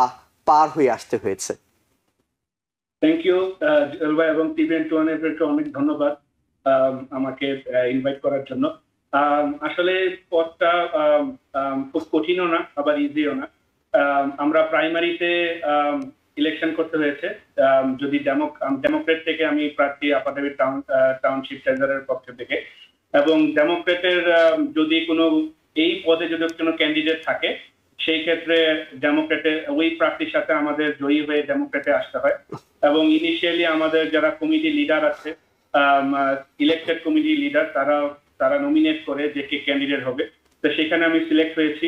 পার হয়ে আসতে হয়েছে? থ্যাংক ইউ জুয়েল ভাই এবং TVN21 অনেক ধন্যবাদ আমাকে ইনভাইট করার জন্য। আসলে পথটা খুব কঠিনও না, আবার ইজিও না। আমরা প্রাইমারিতে ইলেকশন করতে হয়েছে। যদি ডেমোক্রেট থেকে আমি প্রার্থী আপার ডার্বি টাউনশিপ ট্রেজারারের পক্ষ থেকে, এবং ডেমোক্রেটের যদি কোনো এই পদে যদি কোনো ক্যান্ডিডেট থাকে, সেই ক্ষেত্রে ডেমোক্রেটে ওই প্রার্থীর সাথে আমাদের জয়ী হয়ে ডেমোক্রেটে আসতে হয়। এবং ইনিশিয়ালি আমাদের যারা কমিটি লিডার আছে, ইলেক্টেড কমিটি লিডার, তারা নমিনেট করে যে কে ক্যান্ডিডেট হবে। তো সেখানে আমি সিলেক্ট হয়েছি,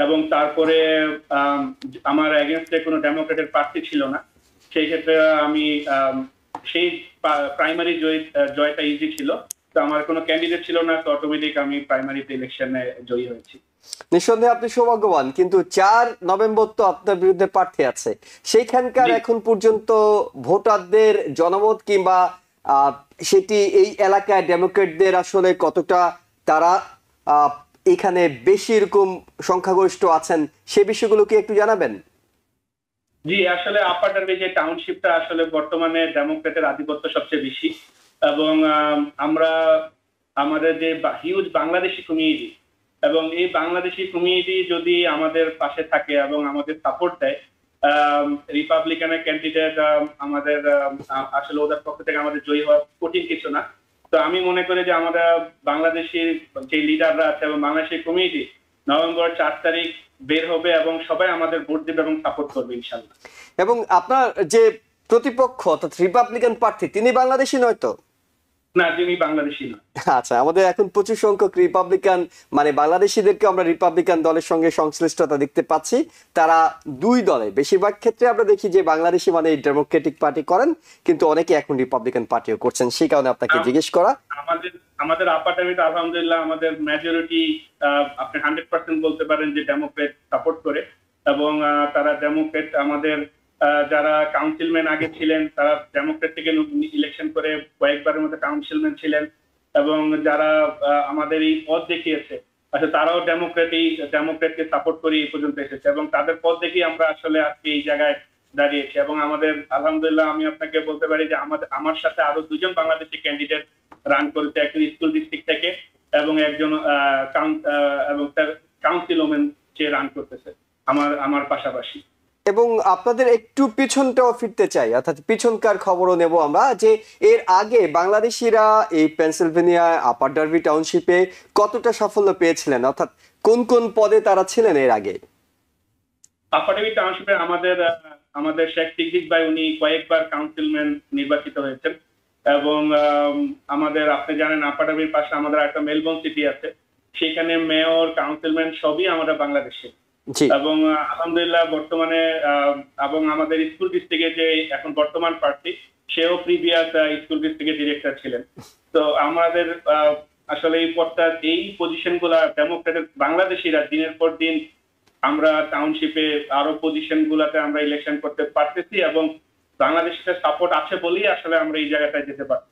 এবং তারপরে আমার এগেনস্টে কোনো ডেমোক্রেটের প্রার্থী ছিল না। সেই ক্ষেত্রে আমি সেই প্রাইমারি জয়টা ইজি ছিল। তো আমার কোনো ক্যান্ডিডেট ছিল না, তো অটোমেটিক আমি প্রাইমারিতে ইলেকশনে জয়ী হয়েছি। নিঃসন্দেহে আপনি সৌভাগ্যবান, কিন্তু 4 নভেম্বর তো আপনার বিরুদ্ধে প্রার্থী আছে। সেইখানকার এখন পর্যন্ত ভোটারদের জনমত, কিংবা সেটি এই এলাকায় ডেমোক্রেটদের আসলে কতটা তারা এখানে বেশি এরকম সংখ্যাগরিষ্ঠ আছেন, সে বিষয়গুলো কি একটু জানাবেন? জি, আসলে আপার ডার্বি যে টাউনশিপটা, আসলে বর্তমানে ডেমোক্রেটের আধিপত্য সবচেয়ে বেশি। এবং আমরা আমাদের যে হিউজ বাংলাদেশি কমিউনিটি, এবং এই বাংলাদেশি কমিউনিটি যদি আমাদের পাশে থাকে এবং আমাদের সাপোর্ট দেয়, রিপাবলিকানের ক্যান্ডিডেট আমাদের আসলে ওদের পক্ষ থেকে আমাদের জয়ী হওয়া কঠিন কিছু না। তো আমি মনে করি যে আমরা বাংলাদেশি যে লিডাররা আছে এবং বাংলাদেশি কমিউনিটি নভেম্বর 4 তারিখ বের হবে এবং সবাই আমাদের ভোট দেবে এবং সাপোর্ট করবে ইনশাল্লাহ। এবং আপনার যে প্রতিপক্ষ অর্থাৎ রিপাবলিকান প্রার্থী তিনি বাংলাদেশি নয় তো? না, যিনি বাংলাদেশি নয়। আচ্ছা, আমাদের এখন প্রচুর সংখ্যক রিপাবলিকান মানে বাংলাদেশিদেরকে আমরা রিপাবলিকান দলের সঙ্গে সংশ্লিষ্টতা দেখতে পাচ্ছি। তারা দুই দলে, বেশিরভাগ ক্ষেত্রে আমরা দেখি যে বাংলাদেশি মানে ডেমোক্রেটিক পার্টি করেন, কিন্তু অনেকে এখন রিপাবলিকান পার্টিও করছেন, সেই কারণে আপনাকে জিজ্ঞেস করা। আমাদের আপাটামিতে আলহামদুলিল্লাহ আমাদের মেজরিটি আপনি 100% বলতে পারেন যে ডেমোক্রেট সাপোর্ট করে, এবং তারা ডেমোক্রেট আমাদের যারা কাউন্সিলম্যান আগে ছিলেন তারা ডেমোক্রেট থেকে ইলেকশন করে কয়েকবারের মধ্যে কাউন্সিলম্যান ছিলেন, এবং যারা আমাদের এই পথ দেখিয়েছে আচ্ছা তারাও ডেমোক্রেটকে সাপোর্ট করে এই পর্যন্ত এসেছে, এবং তাদের পথ দেখেই আমরা আসলে আজকে এই জায়গায় দাঁড়িয়েছি। এবং আমাদের আলহামদুলিল্লাহ আমি আপনাকে বলতে পারি যে আমার সাথে আরো দুজন বাংলাদেশি ক্যান্ডিডেট রান করেছে, একজন স্কুল ডিস্ট্রিক্ট থেকে এবং একজন কাউন্সিল ওমেন যে রান করতেছে আমার পাশাপাশি। এবং আপনাদের একটু পিছনটাও ফিরতে চাই, অর্থাৎ পিছনকার খবরও নেব আমরা, যে এর আগে বাংলাদেশিরা এই পেনসিলভেনিয়া আপার ডার্বি টাউনশিপে কতটা সাফল্য পেয়েছিলেন, অর্থাৎ কোন কোন পদে তারা ছিলেন এর আগে? আপার ডার্বি টাউনশিপে আমাদের শেখ সিদ্দিক ভাই উনি কয়েকবার কাউন্সিলম্যান নির্বাচিত হয়েছেন, এবং আমাদের আপনি জানেন আপার ডার্বির পাশে আমাদের একটা মেলবোর্ন সিটি আছে, সেখানে মেয়র কাউন্সিলম্যান সবই আমরা বাংলাদেশে। এবং আলহামদুলিল্লাহ বর্তমানে এবং আমাদের স্কুল ডিস্ট্রিক্টে যে এখন বর্তমান প্রার্থী সেও প্রিভিয়াস স্কুল ডিস্ট্রিক্টের ডিরেক্টর ছিলেন। তো আমাদের আসলে এই পদটা এই পজিশন গুলা ডেমোক্রেটের বাংলাদেশিরা দিনের পর দিন আমরা টাউনশিপে আরো পজিশন গুলাতে আমরা ইলেকশন করতে পারতেছি, এবং বাংলাদেশের সাপোর্ট আছে বলেই আসলে আমরা এই জায়গাটায় যেতে পারছি।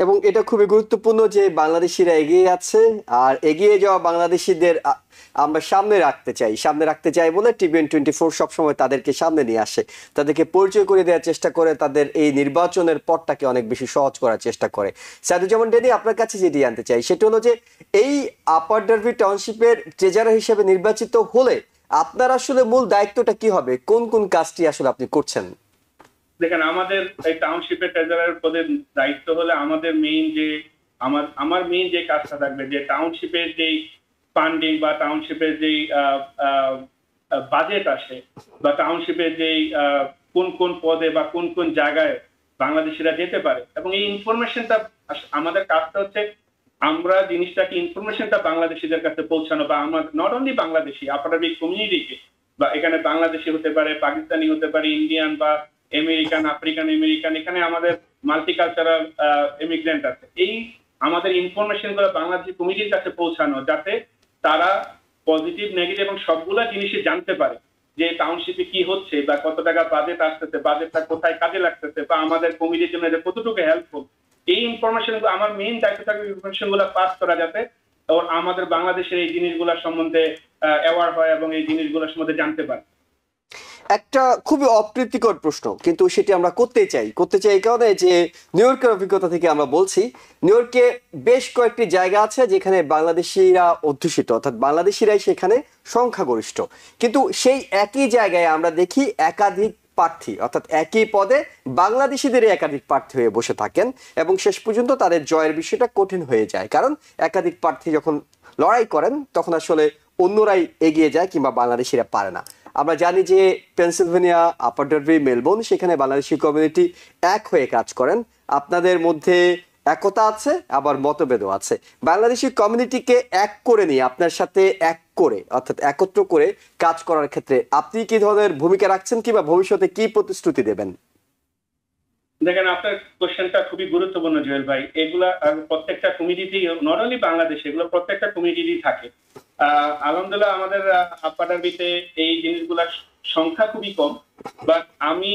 এবং এটা খুবই গুরুত্বপূর্ণ যে বাংলাদেশিরা এগিয়ে আছে, আর এগিয়ে যাওয়া বাংলাদেশিদের আমরা সামনে রাখতে চাই বলে TVN24 সবসময় তাদেরকে সামনে নিয়ে আসে, তাদেরকে পরিচয় করে দেওয়ার চেষ্টা করে, তাদের এই নির্বাচনের পথটাকে অনেক বেশি সহজ করার চেষ্টা করে। সাইদুজ্জামান ডেনি, আপনার কাছে যেটি জানতে চাই সেটা হলো যে এই আপার ডার্বি টাউনশিপের ট্রেজারার হিসেবে নির্বাচিত হলে আপনার আসলে মূল দায়িত্বটা কি হবে, কোন কোন কাজটি আসলে আপনি করছেন? দেখেন, আমাদের এই টাউনশিপের ট্রেজারার পদের দায়িত্ব হলে আমাদের আমার মেইন যে কাজটা থাকবে যে টাউনশিপের যেই ফান্ডিং বা টাউনশিপের যেই বাজেট আসে বা টাউনশিপের যেই কোন কোন পদে বা কোন কোন জায়গায় বাংলাদেশিরা যেতে পারে, এবং এই ইনফরমেশনটা আমাদের কাজটা হচ্ছে আমরা জিনিসটাকে ইনফরমেশনটা বাংলাদেশিদের কাছে পৌঁছানো, বা আমার নট অনলি বাংলাদেশি আপনার কমিউনিটিকে, বা এখানে বাংলাদেশি হতে পারে, পাকিস্তানি হতে পারে, ইন্ডিয়ান বা আমেরিকান, আফ্রিকান আমেরিকান, এখানে আমাদের মাল্টিকালচারাল ইমিগ্রেন্ট আছে। এই আমাদের ইনফরমেশন গুলো বাংলাদেশি কমিউনিটির কাছে পৌঁছানো, যাতে তারা পজিটিভ নেগেটিভ এবং সবগুলা জিনিসই জানতে পারে যে টাউনশিপে কি হচ্ছে বা কত টাকা বাজেট আসতেছে, বাজেটটা কোথায় কাজে লাগতেছে, বা আমাদের কমিউনিটির জন্য যে কতটুকু হেল্পফুল। এই ইনফরমেশন গুলো আমার মেইন দায়িত্ব থাকবে ইনফরমেশন গুলো পাস করা, যাতে আমাদের বাংলাদেশের এই জিনিসগুলো সম্বন্ধে অ্যাওয়ার হয় এবং এই জিনিসগুলো সম্বন্ধে জানতে পারে। একটা খুবই অপ্রীতিকর প্রশ্ন, কিন্তু সেটি আমরা করতে চাই এই কারণে যে নিউ ইয়র্কের অভিজ্ঞতা থেকে আমরা বলছি, নিউ ইয়র্কে বেশ কয়েকটি জায়গা আছে যেখানে বাংলাদেশিরা অধ্যুষিত, অর্থাৎ বাংলাদেশিরাই সেখানে সংখ্যাগরিষ্ঠ, কিন্তু সেই একই জায়গায় আমরা দেখি একাধিক প্রার্থী, অর্থাৎ একই পদে বাংলাদেশিদের একাধিক প্রার্থী হয়ে বসে থাকেন, এবং শেষ পর্যন্ত তাদের জয়ের বিষয়টা কঠিন হয়ে যায়, কারণ একাধিক প্রার্থী যখন লড়াই করেন তখন আসলে অন্যরাই এগিয়ে যায় কিংবা বাংলাদেশিরা পারে না। আমরা জানি যে পেনসিলভেনিয়া, আপার ডার্বি, মেলবোর্ন, সেখানে বাংলাদেশি কমিউনিটি এক হয়ে কাজ করেন, আপনাদের মধ্যে একতা আছে আবার মতভেদও আছে। বাংলাদেশি কমিউনিটিকে এক করে নিয়ে আপনার সাথে অর্থাৎ একত্র করে কাজ করার ক্ষেত্রে আপনি কি ধরনের ভূমিকা রাখছেন কিংবা ভবিষ্যতে কি প্রতিশ্রুতি দেবেন? দেখেন, আপনার কোশ্চেনটা খুবই গুরুত্বপূর্ণ জুয়েল ভাই। এগুলা প্রত্যেকটা কমিউনিটি, নট অনলি বাংলাদেশ, এগুলো প্রত্যেকটা কমিউনিটি থাকে। আলহামদুলিল্লাহ আমাদের আপার ডার্বিতে এই জিনিসগুলোর সংখ্যা খুবই কম, বাট আমি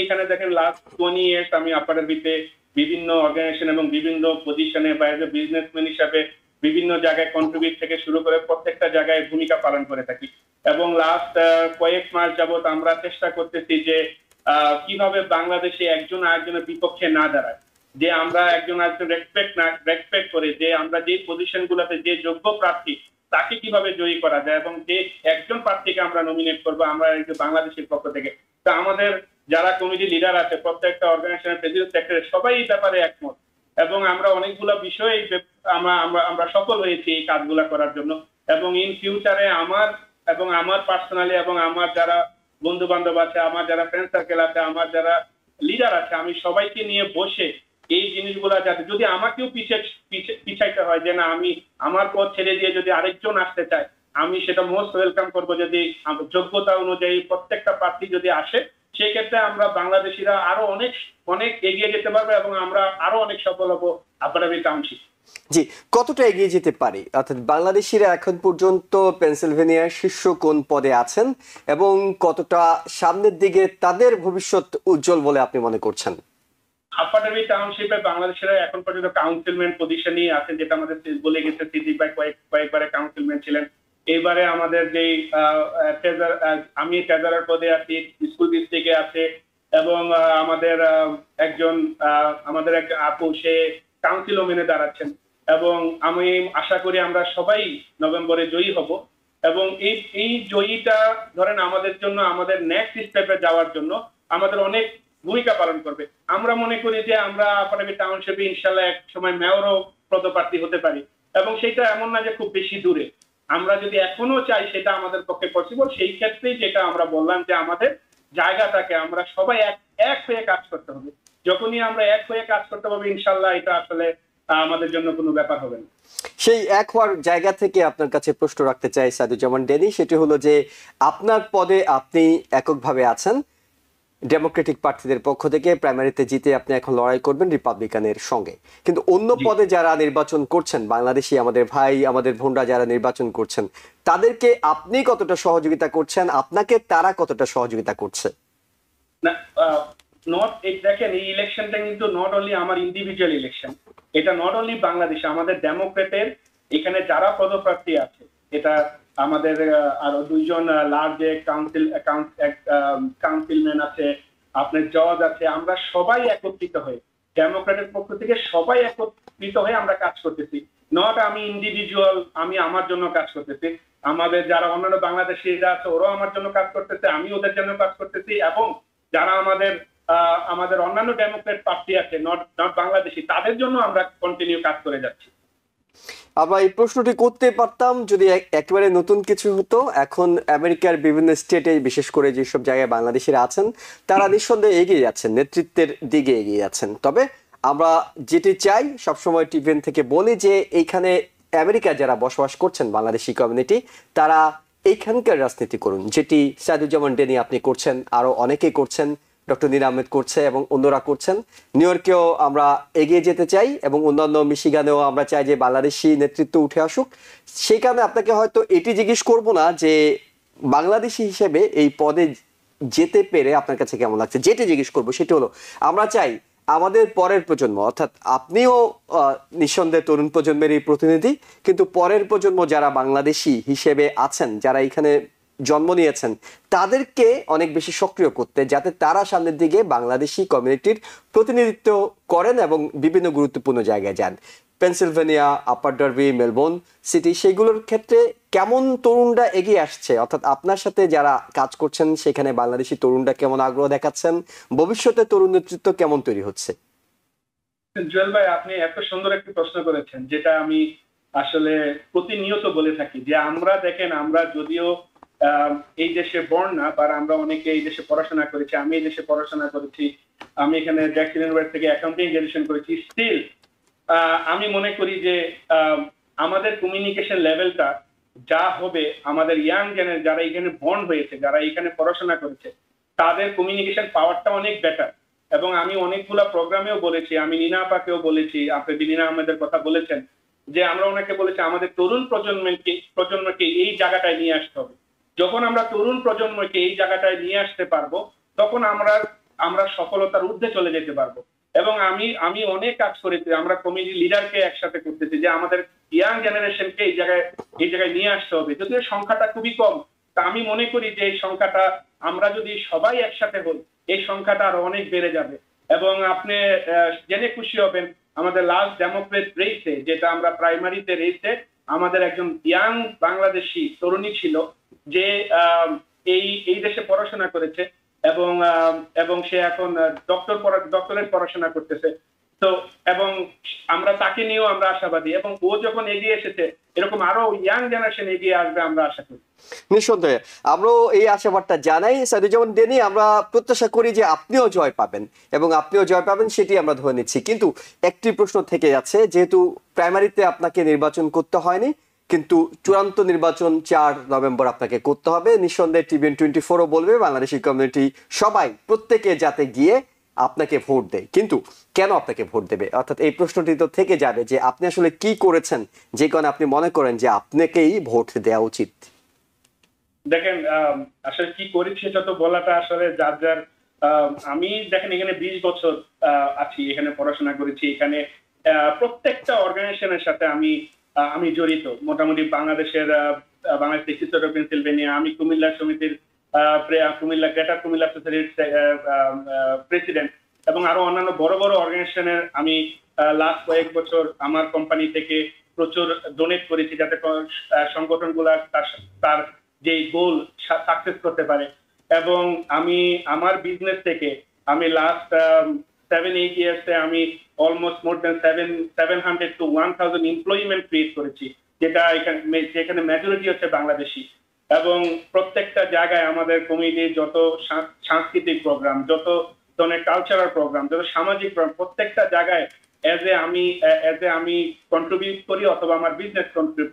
এখানে দেখেন লাস্ট 20 years আমি আপার ডার্বিতে বিভিন্ন অর্গানাইজেশন এবং বিভিন্ন পজিশনে বা এজ এ বিজনেসম্যান হিসাবে বিভিন্ন জায়গায় কন্ট্রিবিউট থেকে শুরু করে প্রত্যেকটা জায়গায় ভূমিকা পালন করে থাকি, এবং লাস্ট কয়েক মাস যাবত আমরা চেষ্টা করতেছি যে কিভাবে বাংলাদেশে একজন আরেকজনের বিপক্ষে না দাঁড়ায়, যে আমরা একজন আরেকজন রেসপেক্ট করে, যে আমরা যে পজিশন গুলোতে যে যোগ্য প্রার্থী তাকে কিভাবে জয়ী করা যায়, এবং যে একজন প্রার্থীকে আমরা নমিনেট করবো আমরা বাংলাদেশের পক্ষ থেকে। তা আমাদের যারা কমিটি লিডার আছে, প্রত্যেকটা অর্গানাইজেশনের প্রেসিডেন্ট সেক্রেটারি সবাই এই ব্যাপারে একমত, এবং আমরা অনেকগুলো বিষয়ে আমরা সফল হয়েছি এই কাজগুলা করার জন্য। এবং ইন ফিউচারে আমার পার্সোনালি এবং আমার যারা বন্ধু বান্ধব আছে, আমার যারা ফ্রেন্ড সার্কেল আছে, আমার যারা লিডার আছে, আমি সবাইকে নিয়ে বসে এই জিনিসগুলা, যাতে যদি আমাকেও পিছাইতে হয় যে না আমি আমার পথ ছেড়ে দিয়ে যদি আরেকজন আসতে চায়, আমি সেটা মোস্ট ওয়েলকাম করবো। যদি যোগ্যতা অনুযায়ী প্রত্যেকটা প্রার্থী যদি আসে, সেক্ষেত্রে আমরা বাংলাদেশিরা আরো অনেক অনেক এগিয়ে যেতে পারবো এবং আমরা আরো অনেক সফল হবো আপাটাবি টাউনশিপ। জি, কতটা এগিয়ে যেতে পারি, অর্থাৎ বাংলাদেশিরা এখন পর্যন্ত পেনসিলভেনিয়ার শীর্ষ কোন পদে আছেন এবং কতটা সামনের দিকে তাদের ভবিষ্যৎ উজ্জ্বল বলে আপনি মনে করছেন? আপাটাবি টাউনশিপে বাংলাদেশের এখন পর্যন্ত কাউন্সিলম্যান পজিশনই আছে, যেটা আমাদের বলে গেছে সিদ্দিক ভাই কয়েকবারে কাউন্সিলম্যান ছিলেন। এইবারে আমাদের যে আমি ট্রেজারার পদে আছি, স্কুল ডিস্ট্রিক্টে আছে, এবং আমাদের আমাদের এক আপু সে কাউন্সিলও মেনে দাঁড়াচ্ছেন, এবং আমি আশা করি আমরা সবাই নভেম্বরে জয়ী হব। এবং এই জয়ীটা ধরেন আমাদের জন্য, আমাদের নেক্সট স্টেপে যাওয়ার জন্য আমাদের অনেক ভূমিকা পালন করবে। আমরা মনে করি যে আমরা আপাতত টাউনশিপে ইনশাল্লাহ এক সময় মেয়রও পদপ্রার্থী হতে পারি, এবং সেটা এমন না যে খুব বেশি দূরে। আমরা যদি এখনো চাই সেটা আমাদের পক্ষে পসিবল। সেই ক্ষেত্রেই যেটা আমরা বললাম যে আমাদের জায়গাটাকে আমরা সবাই এক হয়ে কাজ করতে হবে। যখনই আমরা এক হয়ে কাজ করতে হবে, ইনশাল্লাহ এটা আসলে আমাদের জন্য কোনো ব্যাপার হবে না। সেই এক হওয়ার জায়গা থেকে আপনার কাছে প্রশ্ন রাখতে চাই সাইদুজ্জামান ড্যানি, সেটি হলো যে আপনার পদে আপনি এককভাবে আছেন, ডেমোক্রেটিক প্রার্থীদের পক্ষ থেকে প্রাইমারিতে জিতে আপনি এখন লড়াই করবেন রিপাবলিকানের সঙ্গে, কিন্তু অন্য পদে যারা নির্বাচন করছেন, বাংলাদেশি আমাদের ভাই আমাদের বোনরা যারা নির্বাচন করছেন, তাদেরকে আপনি কতটা সহযোগিতা করছেন, আপনাকে তারা কতটা সহযোগিতা করছে? না, দেখেন এই ইলেকশনটা কিন্তু নট অনলি আমার ইন্ডিভিজুয়াল ইলেকশন, এটা নট অনলি বাংলাদেশে, আমাদের ডেমোক্রেটের এখানে যারা পদপ্রার্থী আছে, এটা আমাদের আরো দুইজন লার্জ কাউন্সিলম্যান আছে, আপনার জজ আছে, আমরা সবাই একত্রিত হয়ে ডেমোক্রেটের পক্ষ থেকে সবাই একত্রিত হয়ে আমরা কাজ করতেছি। নট আমি ইন্ডিভিজুয়াল, আমি আমার জন্য কাজ করতেছি, আমাদের যারা অন্যান্য বাংলাদেশিরা আছে ওরাও আমার জন্য কাজ করতেছে, আমি ওদের জন্য কাজ করতেছি, এবং যারা আমাদের অন্যান্য ডেমোক্রেট প্রার্থী আছে নট বাংলাদেশি, তাদের জন্য আমরা কন্টিনিউ কাজ করে যাচ্ছি। আমরা এই প্রশ্নটি করতে পারতাম যদি একেবারে নতুন কিছু হতো। এখন আমেরিকার বিভিন্ন স্টেটে, বিশেষ করে যেসব জায়গায় বাংলাদেশিরা আছেন, তারা নিঃসন্দেহে এগিয়ে যাচ্ছেন, নেতৃত্বের দিকে এগিয়ে যাচ্ছেন। তবে আমরা যেটি চাই, সবসময় টিভিএন থেকে বলি যে এইখানে আমেরিকায় যারা বসবাস করছেন বাংলাদেশি কমিউনিটি, তারা এইখানকার রাজনীতি করুন, যেটি সাইদুজ্জামান ড্যানি আপনি করছেন, আরো অনেকেই করছেন, ডক্টর নীর আহমেদ করছে এবং অন্যরা করছেন। নিউ ইয়র্কেও আমরা এগিয়ে যেতে চাই এবং অন্যান্য মিশিগানেও আমরা চাই যে বাংলাদেশি নেতৃত্ব উঠে আসুক। সেই কারণে আপনাকে হয়তো এটি জিজ্ঞেস করব না যে বাংলাদেশি হিসেবে এই পদে যেতে পেরে আপনার কাছে কেমন লাগছে, যেটি জিজ্ঞেস করবো সেটি হলো আমরা চাই আমাদের পরের প্রজন্ম, অর্থাৎ আপনিও নিঃসন্দেহে তরুণ প্রজন্মেরই প্রতিনিধি, কিন্তু পরের প্রজন্ম যারা বাংলাদেশি হিসেবে আছেন, যারা এখানে জন্ম নিয়েছেন, তাদেরকে অনেক বেশি সক্রিয় করতে, যাতে তারা সামনের দিকে বাংলাদেশি কমিউনিটির প্রতিনিধিত্ব করেন এবং বিভিন্ন গুরুত্বপূর্ণ জায়গায় যান। পেনসিলভেনিয়া, আপার ডার্বি, মেলবোর্ন সিটি, সেইগুলোর ক্ষেত্রে কেমন তরুণরা এগিয়ে আসছে, অর্থাৎ আপনার সাথে যারা কাজ করছেন সেখানে বাংলাদেশি তরুণরা কেমন আগ্রহ দেখাচ্ছেন, ভবিষ্যতে তরুণ নেতৃত্ব কেমন তৈরি হচ্ছে? জুয়েল ভাই, আপনি এত সুন্দর একটি প্রশ্ন করেছেন, যেটা আমি আসলে প্রতিনিয়ত বলে থাকি যে আমরা দেখেন, আমরা যদিও এই দেশে বর্ন না, বা আমরা অনেকে এই দেশে পড়াশোনা করেছি, আমি এই দেশে পড়াশোনা করেছি, আমি এখানে জ্যাকসন ইউনিভার্সিটি থেকে অ্যাকাউন্টিং গ্রাজুয়েশন করেছি, স্টিল আমি মনে করি যে আমাদের কমিউনিকেশন লেভেলটা যা হবে, আমাদের ইয়াং জেনারেশন যারা এখানে বর্ন হয়েছে, যারা এখানে পড়াশোনা করেছে, তাদের কমিউনিকেশন পাওয়ারটা অনেক বেটার। এবং আমি অনেকগুলা প্রোগ্রামেও বলেছি, আমি নীনা আপাকেও বলেছি, আপনি নীনা আহমেদের কথা বলেছেন, যে আমরা ওনাকে বলেছি আমাদের তরুণ প্রজন্মকে এই জায়গাটায় নিয়ে আসতে হবে। যখন আমরা তরুণ প্রজন্মকে এই জায়গাটায় নিয়ে আসতে পারবো, তখন আমরা সফলতার ঊর্ধ্বে চলে যেতে পারবো। এবং আমি অনেক কাজ করেছি, আমরা কমিটি লিডারকে একসাথে করতেছি যে আমাদের ইয়াং জেনারেশনকে এই জায়গায় নিয়ে আসতে হবে। যদিও সংখ্যাটা খুবই কম, তা আমি মনে করি যে এই সংখ্যাটা আমরা যদি সবাই একসাথে হই, এই সংখ্যাটা আরো অনেক বেড়ে যাবে। এবং আপনি জেনে খুশি হবেন আমাদের লাস্ট ডেমোক্রেট রেসে, যেটা আমরা প্রাইমারিতে রেসে, আমাদের একজন ইয়াং বাংলাদেশি তরুণী ছিল যে এই দেশে পড়াশোনা করেছে এবং এবং সে এখন ডক্টরেট পড়াশোনা করতেছে। তো এবং আমরা তাকে নিয়েও আমরা আশাবাদী, এবং ও যখন এগিয়ে এসেছে এরকম আরো ইয়াং জেনারেশন এগিয়ে আসবে আমরা আশা করি। নিঃসন্দেহে আমরাও এই আশাবাদটা জানাই। সাইদুজ্জামান ডেনি, আমরা প্রত্যাশা করি যে আপনিও জয় পাবেন এবং আপনিও জয় পাবেন, সেটি আমরা ধরে নিচ্ছি। কিন্তু একটি প্রশ্ন থেকে যাচ্ছে, যেহেতু প্রাইমারিতে আপনাকে নির্বাচন করতে হয়নি, কিন্তু চূড়ান্ত নির্বাচন 4 নভেম্বর আপনাকে করতে হবে। নিঃসন্দেহে TVN24ও বলবে বাংলাদেশি কমিউনিটি সবাই প্রত্যেকে যাতে গিয়ে আপনাকে ভোট দেয়। কিন্তু কেন আপনাকে ভোট দেবে? অর্থাৎ এই প্রশ্নটি তো থেকে যাবে যে আপনি আসলে কি করেছেন যে কারণে আপনি মনে করেন যে আপনাকেই ভোট দেওয়া উচিত। দেখেন, আসলে কি করেছি সেটা তো বলাটা আসলে যার যার। আমি দেখেন এখানে 20 বছর আছি, এখানে পড়াশোনা করেছি, এখানে প্রত্যেকটা অর্গানাইজেশনের সাথে আমি জড়িত। মোটামুটি বাংলাদেশের বাংলাদেশ টেক্সটাইল অফ পেনসিলভেনিয়া, আমি কুমিল্লা সমিতির কুমিল্লা গ্রেটার কুমিল্লা সোসাইটির প্রেসিডেন্ট, এবং আরো অন্যান্য বড় বড় অর্গানাইজেশনের আমি লাস্ট কয়েক বছর আমার কোম্পানি থেকে প্রচুর ডোনেট করেছি, যাতে সংগঠনগুলা তার যে গোল সাকসেস করতে পারে। এবং আমি আমার বিজনেস থেকে আমি লাস্ট 7-8 ইয়ার্সে আমি almost more than 700 to 1000 employment create করেছি, যেখানে মেজরিটি হচ্ছে বাংলাদেশি। এবং প্রত্যেকটা জায়গায় আমাদের কমিটির যত সাংস্কৃতিক প্রোগ্রাম, যত ধরনের কালচারাল প্রোগ্রাম, যত সামাজিক প্রোগ্রাম, প্রত্যেকটা জায়গায় এজ এ আমি কন্ট্রিবিউট করি অথবা আমার বিজনেস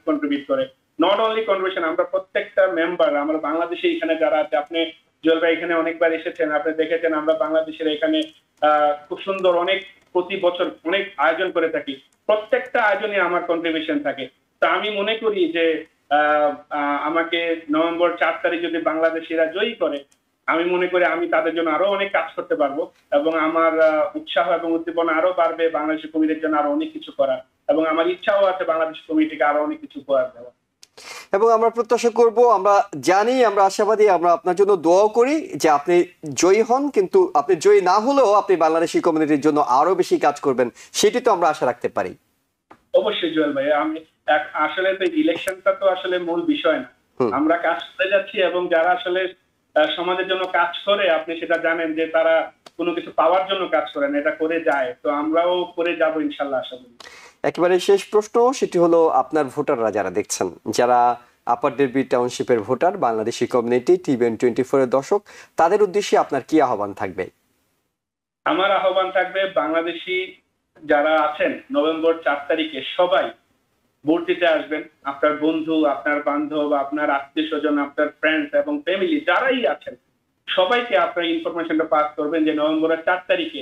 কন্ট্রিবিউট করে। নট অনলি কন্ট্রিবিউশন, আমরা প্রত্যেকটা মেম্বার, আমরা বাংলাদেশে এখানে যারা আছে, আপনি জুয়েল ভাই এখানে অনেকবার এসেছেন, আপনি দেখেছেন আমরা বাংলাদেশের এখানে খুব সুন্দর অনেক প্রতি বছর অনেক আয়োজন করে থাকি। প্রত্যেকটা আয়োজনে আমার কন্ট্রিবিউশন থাকে। তা আমি মনে করি যে আমাকে নভেম্বর 4 তারিখ যদি বাংলাদেশিরা জয়ী করে, আমি মনে করি আমি তাদের জন্য আরো অনেক কাজ করতে পারবো, এবং আমার উৎসাহ এবং উদ্দীপনা আরো বাড়বে বাংলাদেশ কমিটির জন্য আরো অনেক কিছু করার, এবং আমার ইচ্ছাও আছে বাংলাদেশ কমিটিকে আরো অনেক কিছু উপহার দেওয়া। এবং আমরা প্রত্যাশা করব, আমরা জানি, আমরা আশাবাদী, আমরা আপনার জন্য দোয়াও করি যে আপনি জয়ী হন। কিন্তু আপনি জয়ী না হলেও আপনি বাংলাদেশি কমিউনিটির জন্য আরো বেশি কাজ করবেন, সেটি তো আমরা আশা রাখতে পারি। অবশ্যই জুয়েল ভাই, আমি আসলে তো ইলেকশনটা তো আসলে মূল বিষয় না, আমরা কাজ করে যাচ্ছি, এবং যারা আসলে সমাজের জন্য কাজ করে, আপনি সেটা জানেন যে তারা কোনো কিছু পাওয়ার জন্য কাজ করে না, এটা করে যায়। তো আমরাও করে যাব ইনশাল্লাহ, আশা করি। একেবারে শেষ প্রশ্ন, সেটি হলো আপনার ভোটাররা যারা দেখছেন, যারা আপার ডেরবি টাউনশিপের ভোটার, বাংলাদেশি কমিউনিটি, TVN24 এর দর্শক, তাদের উদ্দেশ্যে আপনার কি আহ্বান থাকবে? আমার আহ্বান থাকবে, বাংলাদেশি যারা আছেন নভেম্বর 4 তারিখে সবাই ভোট দিতে আসবেন। আপনার বন্ধু, আপনার বান্ধব, আপনার আত্মীয় স্বজন, আপনার ফ্রেন্ডস এবং ফ্যামিলি যারাই আছেন, সবাইকে আপনার ইনফরমেশনটা পাস করবেন যে নভেম্বরের 4 তারিখে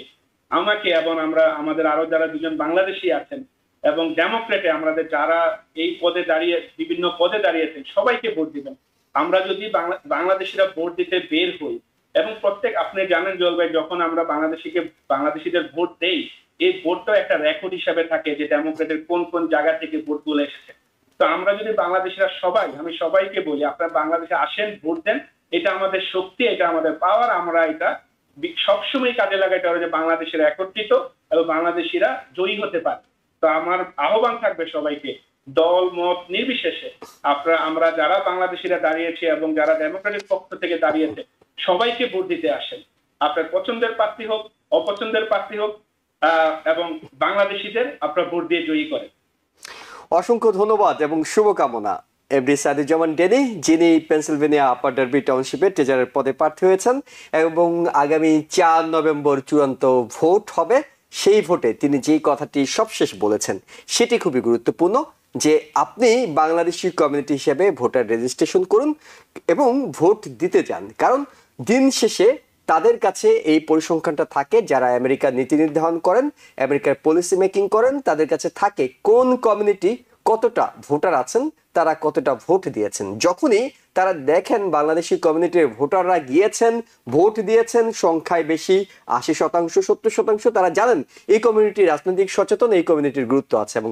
আমাকে এবং আমাদের আরো যারা দুজন বাংলাদেশি আছেন এবং ডেমোক্রেটে আমাদের যারা এই পদে দাঁড়িয়ে বিভিন্ন পদে দাঁড়িয়েছেন, সবাইকে ভোট দিবেন। আমরা যদি বাংলাদেশিরা ভোট দিতে বের হই, এবং আপনি জানেন জল ভাই, যখন আমরা বাংলাদেশিদের ভোট দেই, এই ভোটটা একটা রেকর্ড হিসাবে থাকে যে ডেমোক্রেটের কোন কোন জায়গা থেকে ভোট তুলে এসেছে। তো আমরা যদি বাংলাদেশিরা আমি সবাইকে বলি, আপনারা বাংলাদেশে আসেন, ভোট দেন। এটা আমাদের শক্তি, এটা আমাদের পাওয়ার। আমরা এটা সবসময় কাজে লাগাইতে হবে যে বাংলাদেশের একত্রিত এবং বাংলাদেশিরা জয়ী হতে পারে। তো আমার আহ্বান থাকবে সবাইকে, দল মত নির্বিশেষে, আমরা যারা বাংলাদেশিরা দাঁড়িয়েছে এবং যারা ডেমোক্রেটিক পক্ষ থেকে দাঁড়িয়েছে, সবাইকে ভোট দিতে আসেন। আপনার পছন্দের প্রার্থী হোক, অপছন্দের প্রার্থী হোক, এবং বাংলাদেশিদের আপনার ভোট দিয়ে জয়ী করেন। অসংখ্য ধন্যবাদ এবং শুভকামনা এমডি সাইদুজ্জামান ডেনি, যিনি পেনসিলভেনিয়া আপার ডারবি টাউনশিপে ট্রেজারার পদে প্রার্থী হয়েছেন, এবং আগামী 4 নভেম্বর চূড়ান্ত ভোট হবে। সেই ভোটে তিনি যেই কথাটি সবশেষ বলেছেন সেটি খুবই গুরুত্বপূর্ণ, যে আপনি বাংলাদেশি কমিউনিটি হিসেবে ভোটার রেজিস্ট্রেশন করুন এবং ভোট দিতে যান। কারণ দিন শেষে তাদের কাছে এই পরিসংখ্যানটা থাকে, যারা আমেরিকার নীতি নির্ধারণ করেন, আমেরিকার পলিসি মেকিং করেন, তাদের কাছে থাকে কোন কমিউনিটি কতটা ভোটার আছেন, তারা কতটা ভোট দিয়েছেন। যখনই তারা দেখেন বাংলাদেশি কমিউনিটির ভোটাররা গিয়েছেন, ভোট দিয়েছেন সংখ্যায় বেশি, 80%, 70%, তারা জানেন এই কমিউনিটি রাজনৈতিক সচেতন, এই কমিউনিটির গুরুত্ব আছে, এবং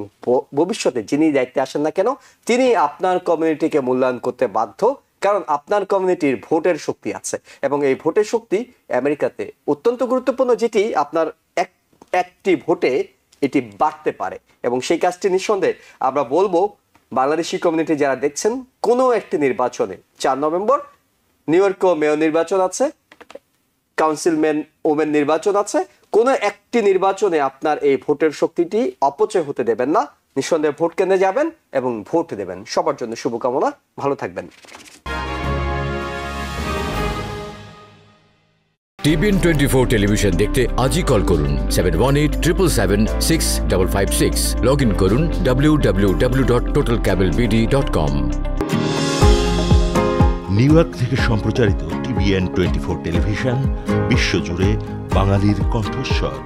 ভবিষ্যতে যিনি দায়িত্বে আসেন না কেন তিনি আপনার কমিউনিটিকে মূল্যায়ন করতে বাধ্য, কারণ আপনার কমিউনিটির ভোটের শক্তি আছে এবং এই ভোটের শক্তি আমেরিকাতে অত্যন্ত গুরুত্বপূর্ণ, যেটি আপনার একটি ভোটে এটি বাড়তে পারে। এবং সেই কাজটি নিঃসন্দেহে আমরা বলবো বাংলাদেশি কমিউনিটি যারা দেখছেন, কোনো একটি নির্বাচনে 4 নভেম্বর নিউ ইয়র্কেও মেয়র নির্বাচন আছে, কাউন্সিলম্যান ওমেন নির্বাচন আছে, কোনো একটি নির্বাচনে আপনার এই ভোটের শক্তিটি অপচয় হতে দেবেন না। নিঃসন্দেহে ভোট কেন্দ্রে যাবেন এবং ভোট দেবেন। সবার জন্য শুভকামনা, ভালো থাকবেন। TVN 24 টেলিভিশন দেখতে আজই কল করুন 7187776556। লগ ইন করুন www.totalcablebd.com। নিউ ইয়র্ক থেকে সম্প্রচারিত TVN 24 টেলিভিশন বিশ্বজুড়ে বাঙালির কণ্ঠস্বর।